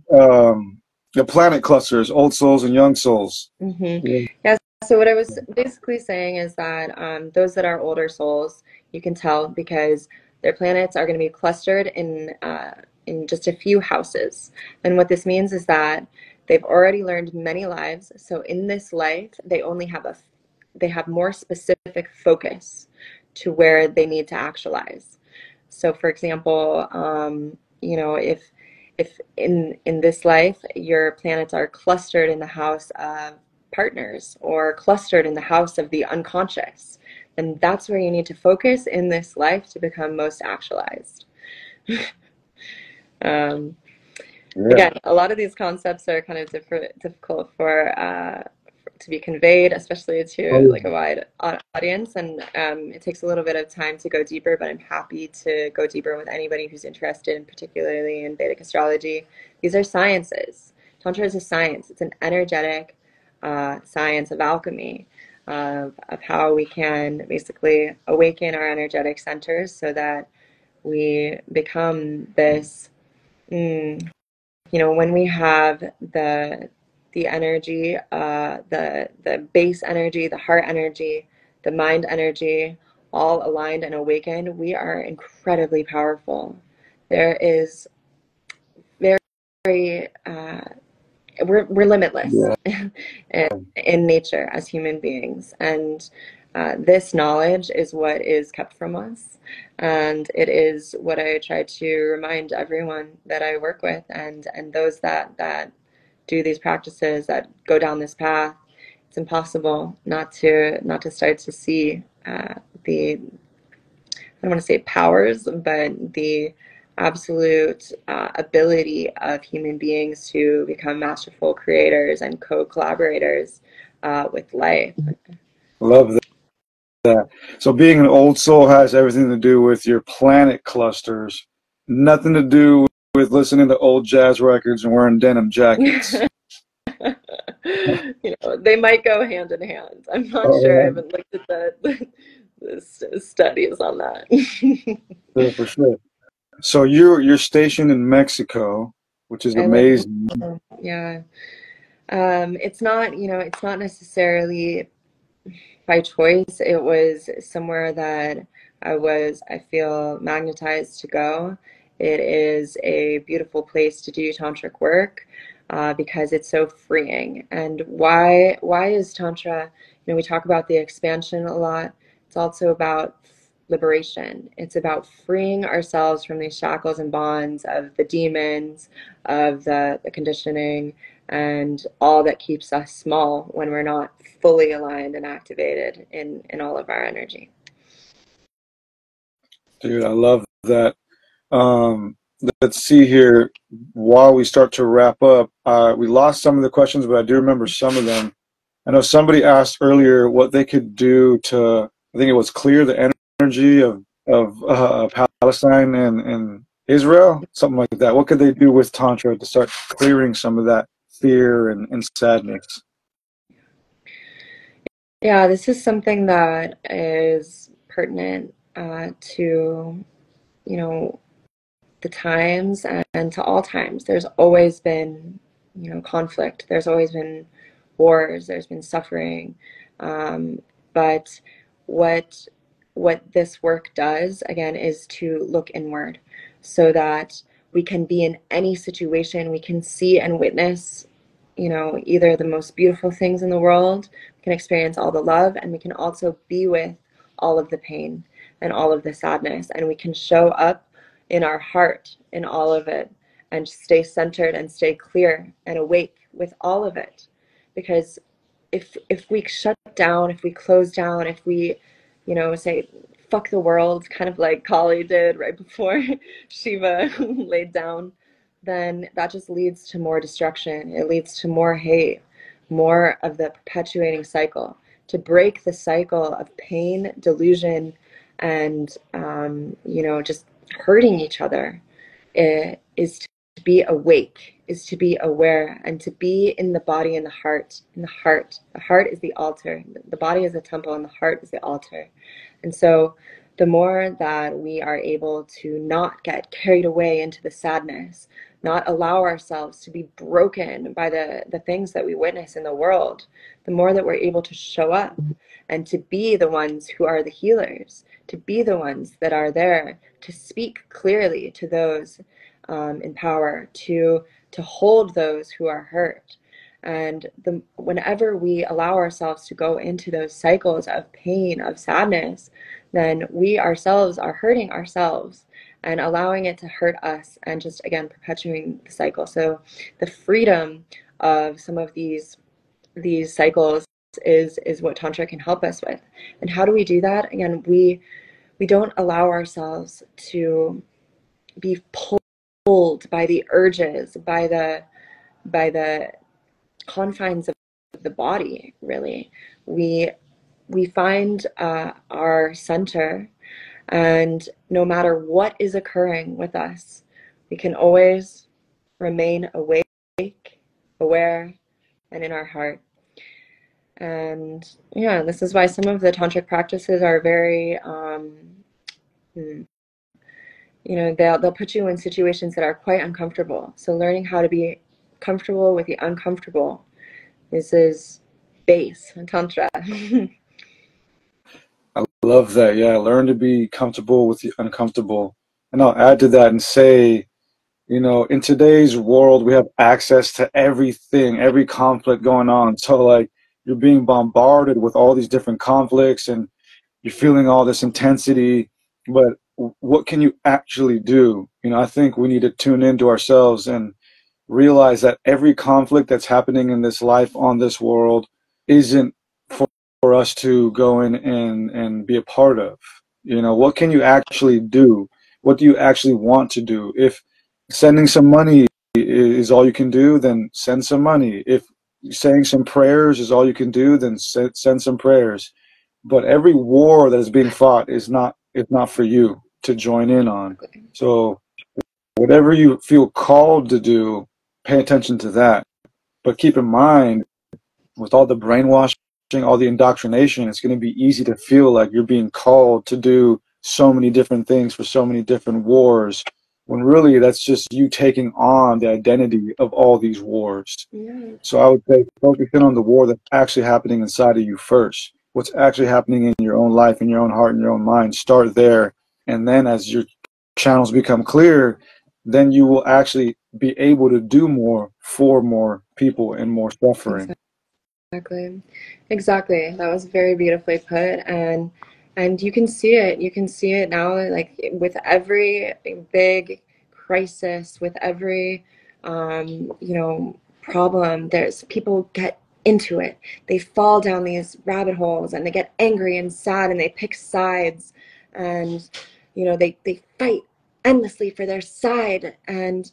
the planet clusters, old souls and young souls. Mm-hmm. Yeah. Yeah, so what I was basically saying is that those that are older souls, you can tell because their planets are going to be clustered in just a few houses. And what this means is that they've already learned many lives. So in this life, they have more specific focus to where they need to actualize. So, for example, if in this life your planets are clustered in the house of partners or clustered in the house of the unconscious, then that's where you need to focus in this life to become most actualized. um, Yeah. Again, a lot of these concepts are kind of difficult to be conveyed, especially to Oh, like a wide audience, and it takes a little bit of time to go deeper. But I'm happy to go deeper with anybody who's interested, in particularly in Vedic astrology. These are sciences. Tantra is a science. It's an energetic science of alchemy, of how we can basically awaken our energetic centers so that we become this. Mm, when we have the energy, the base energy, the heart energy, the mind energy, all aligned and awakened, we are incredibly powerful. There is very, very we're limitless yeah. in nature as human beings, and this knowledge is what is kept from us, and it is what I try to remind everyone that I work with, and those that do these practices, that go down this path. It's impossible not to start to see the, I don't want to say powers, but the absolute ability of human beings to become masterful creators and co-collaborators with life. Love that. So being an old soul has everything to do with your planet clusters, nothing to do with listening to old jazz records and wearing denim jackets. They might go hand in hand. I'm not sure. I Oh, haven't looked at the studies on that. yeah, for sure. So you're stationed in Mexico, which is I live in, amazing. yeah. It's not necessarily by choice. It was somewhere that I feel magnetized to go. It is a beautiful place to do tantric work because it's so freeing. And why is tantra? We talk about the expansion a lot. It's also about liberation. It's about freeing ourselves from these shackles and bonds of the demons, of the conditioning, and all that keeps us small when we're not fully aligned and activated in all of our energy. Dude, I love that. Um, let's see here. While we start to wrap up, we lost some of the questions, but I do remember some of them. I know somebody asked earlier what they could do to, I think it was clear the energy of Palestine and Israel, something like that. What could they do with Tantra to start clearing some of that fear and sadness? Yeah, this is something that is pertinent to, you know, the times and to all times. There's always been, conflict. There's always been wars. There's been suffering. But what what this work does again is to look inward, so that we can be in any situation. We can see and witness you know, either the most beautiful things in the world, we can experience all the love, and we can also be with all of the pain and all of the sadness, and we can show up in our heart in all of it and stay centered and stay clear and awake with all of it. Because if we shut down, if we close down, if we, you know, say fuck the world, kind of like Kali did right before Shiva laid down, then that just leads to more destruction. It leads to more hate, more of the perpetuating cycle. To break the cycle of pain, delusion, and you know, just hurting each other, is to be awake, is to be aware, and to be in the body and the heart. In the heart, the heart is the altar. The body is the temple, and the heart is the altar. And so the more that we are able to not get carried away into the sadness, not allow ourselves to be broken by the things that we witness in the world, the more that we're able to show up and to be the ones who are the healers, to be the ones that are there to speak clearly to those in power, to hold those who are hurt. And whenever we allow ourselves to go into those cycles of pain, of sadness, then we ourselves are hurting ourselves and allowing it to hurt us, and just again perpetuating the cycle. So the freedom of some of these cycles is what Tantra can help us with. And how do we do that? Again, we don't allow ourselves to be pulled by the urges, by the confines of the body. Really, we find our center, and no matter what is occurring with us, we can always remain awake, aware, and in our heart. And yeah, this is why some of the tantric practices are very you know, they'll put you in situations that are quite uncomfortable. So learning how to be comfortable with the uncomfortable, this is base in Tantra. I love that. Yeah, learn to be comfortable with the uncomfortable. And I'll add to that and say, you know, in today's world, we have access to everything, every conflict going on. So, like, you're being bombarded with all these different conflicts and you're feeling all this intensity. But what can you actually do? You know, I think we need to tune into ourselves and realize that every conflict that's happening in this life on this world isn't for us to go in and be a part of. You know, what can you actually do? What do you actually want to do? If sending some money is all you can do, then send some money. If saying some prayers is all you can do, then send some prayers. But every war that is being fought is not for you to join in on. So whatever you feel called to do, pay attention to that. But keep in mind, with all the brainwashing, all the indoctrination, it's going to be easy to feel like you're being called to do so many different things for so many different wars, when really that's just you taking on the identity of all these wars. Yeah, So I would say focus in on the war that's actually happening inside of you first. What's actually happening in your own life, in your own heart, in your own mind. Start there. And then as your channels become clear, then you will actually be able to do more for more people and more suffering. exactly. Exactly. That was very beautifully put. And you can see it. You can see it now, like with every big crisis, with every you know, problem, there's people get into it. They fall down these rabbit holes and they get angry and sad and they pick sides, and you know, they fight endlessly for their side. And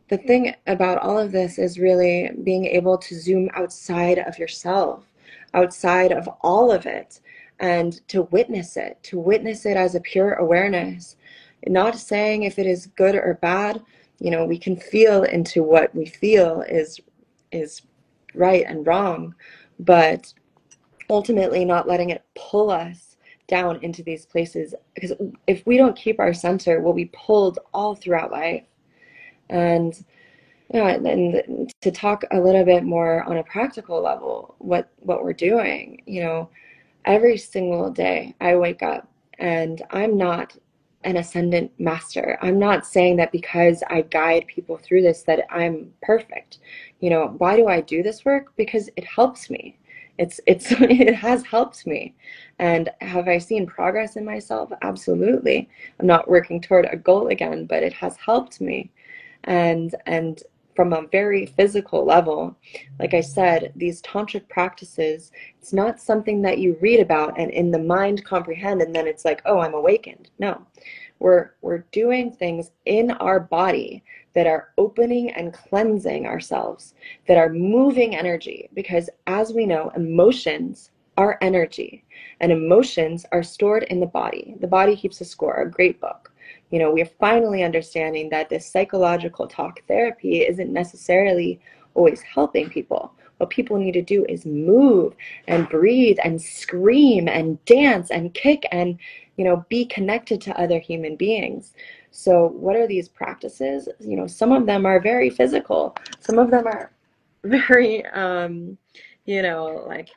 the thing about all of this is really being able to zoom outside of yourself, outside of all of it, and to witness it as a pure awareness. Not saying if it is good or bad, you know, we can feel into what we feel is right and wrong, but ultimately not letting it pull us down into these places. Because if we don't keep our center, we'll be pulled all throughout life. And yeah, and to talk a little bit more on a practical level, what we're doing, you know, every single day I wake up and I'm not an ascendant master. I'm not saying that because I guide people through this that I'm perfect. You know, why do I do this work? Because it helps me. It has helped me. And have I seen progress in myself? Absolutely. I'm not working toward a goal again, but it has helped me. And from a very physical level, like I said, these tantric practices, it's not something that you read about and in the mind comprehend and then it's like, oh, I'm awakened. No, we're doing things in our body that are opening and cleansing ourselves, that are moving energy, because as we know, emotions are energy, and emotions are stored in the body. The body keeps a score. A great book. You know, we're finally understanding that this psychological talk therapy isn't necessarily always helping people. What people need to do is move and breathe and scream and dance and kick and, you know, be connected to other human beings. So what are these practices? You know, some of them are very physical. Some of them are very, you know, like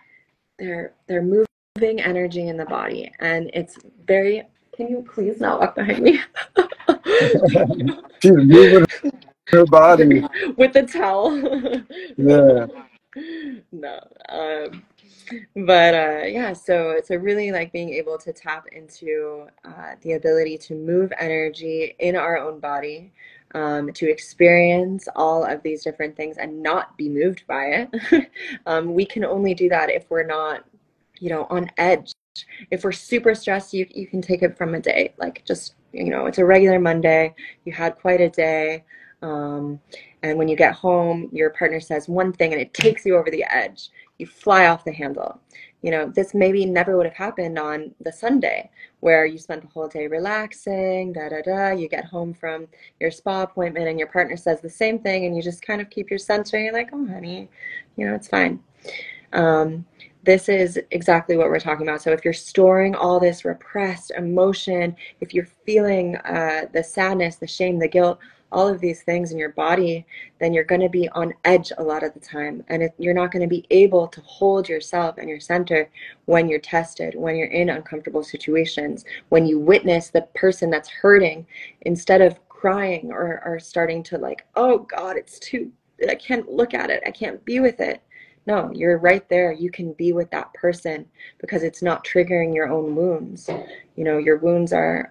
they're moving energy in the body, and it's very. Can you please not walk behind me? Thank you. She's moving her body. With the towel. Yeah. No. But yeah, so really like being able to tap into the ability to move energy in our own body, to experience all of these different things and not be moved by it. We can only do that if we're not, you know, on edge. If we're super stressed, you can take it from a day. Like just, you know, it's a regular Monday, you had quite a day. Um, and when you get home, your partner says one thing and it takes you over the edge. You fly off the handle. You know, this maybe never would have happened on the Sunday where you spent the whole day relaxing, da da da. You get home from your spa appointment and your partner says the same thing and you just kind of keep your center. You're like, oh, honey, you know, it's fine. Um, this is exactly what we're talking about. So if you're storing all this repressed emotion, if you're feeling the sadness, the shame, the guilt, all of these things in your body, then you're going to be on edge a lot of the time. And you're not going to be able to hold yourself and your center when you're tested, when you're in uncomfortable situations, when you witness the person that's hurting, instead of crying or starting to like, oh God, it's too, I can't look at it, I can't be with it. No, you're right there. You can be with that person because it's not triggering your own wounds. You know, your wounds are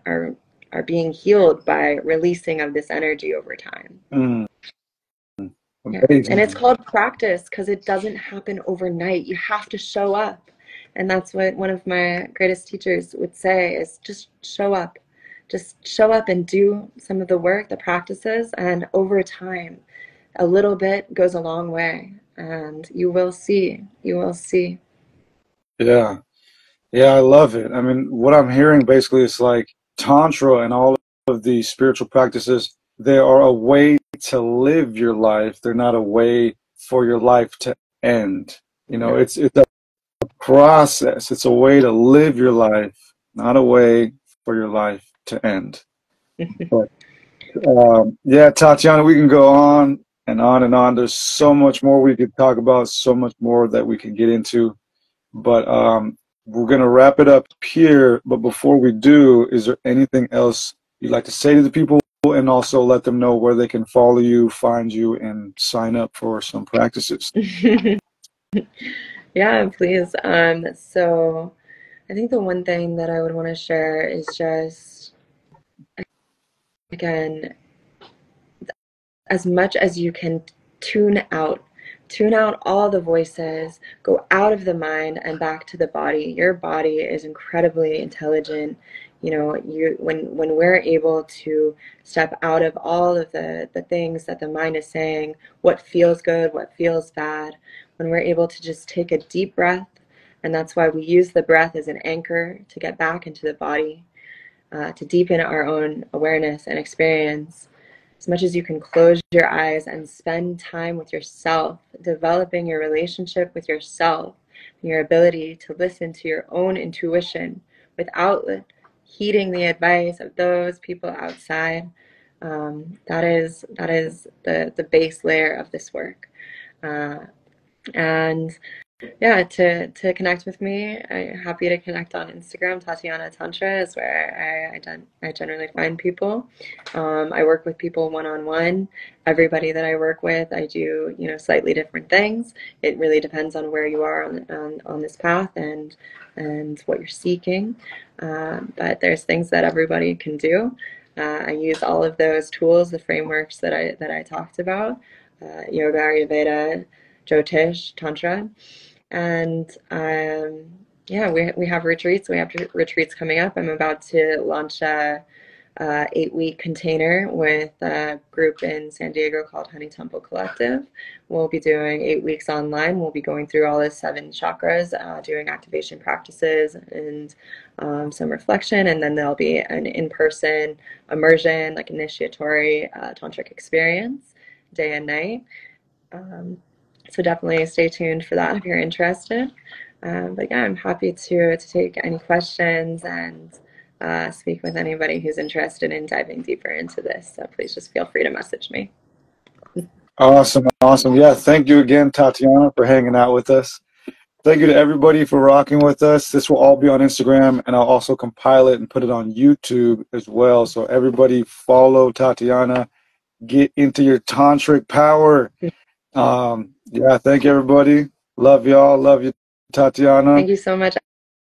being healed by releasing of this energy over time. Mm, Yeah. And it's amazing. called practice because it doesn't happen overnight. You have to show up. And that's what one of my greatest teachers would say is just show up. Just show up and do some of the work, the practices, and over time, a little bit goes a long way. And you will see. You will see. Yeah. Yeah, I love it. I mean, what I'm hearing basically is like Tantra and all of these spiritual practices, they are a way to live your life. They're not a way for your life to end. You know, No. it's a process. It's a way to live your life, not a way for your life to end. But yeah, Tatiana, we can go on and on and on. There's so much more we could talk about, so much more that we could get into. But we're going to wrap it up here. But before we do, is there anything else you'd like to say to the people and also let them know where they can follow you, find you, and sign up for some practices? Yeah, please. So I think the one thing that I would want to share is just, again, as much as you can tune out all the voices, go out of the mind and back to the body. Your body is incredibly intelligent. You know, when we're able to step out of all of the things that the mind is saying, what feels good, what feels bad, when we're able to just take a deep breath, and that's why we use the breath as an anchor to get back into the body, to deepen our own awareness and experience. As much as you can close your eyes and spend time with yourself, developing your relationship with yourself, and your ability to listen to your own intuition without heeding the advice of those people outside. That is the base layer of this work. And Yeah, to connect with me, I'm happy to connect on Instagram. Tatiana Tantra is where I generally find people. I work with people one on one. Everybody that I work with, I do, slightly different things. It really depends on where you are on this path and what you're seeking. But there's things that everybody can do. I use all of those tools, the frameworks that I talked about, yoga, Ayurveda, Jyotish, Tantra. And yeah, we have retreats. We have retreats coming up. I'm about to launch a 8-week container with a group in San Diego called Honey Temple Collective. We'll be doing 8 weeks online. We'll be going through all the 7 chakras, doing activation practices and some reflection, and then there'll be an in-person immersion, like initiatory tantric experience, day and night. Um, so definitely stay tuned for that if you're interested. But yeah, I'm happy to take any questions and speak with anybody who's interested in diving deeper into this. So please just feel free to message me. Awesome, awesome. Yeah, thank you again, Tatiana, for hanging out with us. Thank you to everybody for rocking with us. This will all be on Instagram, and I'll also compile it and put it on YouTube as well. So everybody follow Tatiana. Get into your tantric power. Yeah, thank you, everybody. Love y'all. Love you, Tatiana. Thank you so much.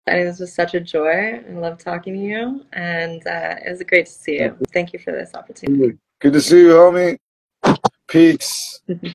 I think this was such a joy. I love talking to you, and it was great to see you. Thank you for this opportunity. Good to see you, homie. Peace.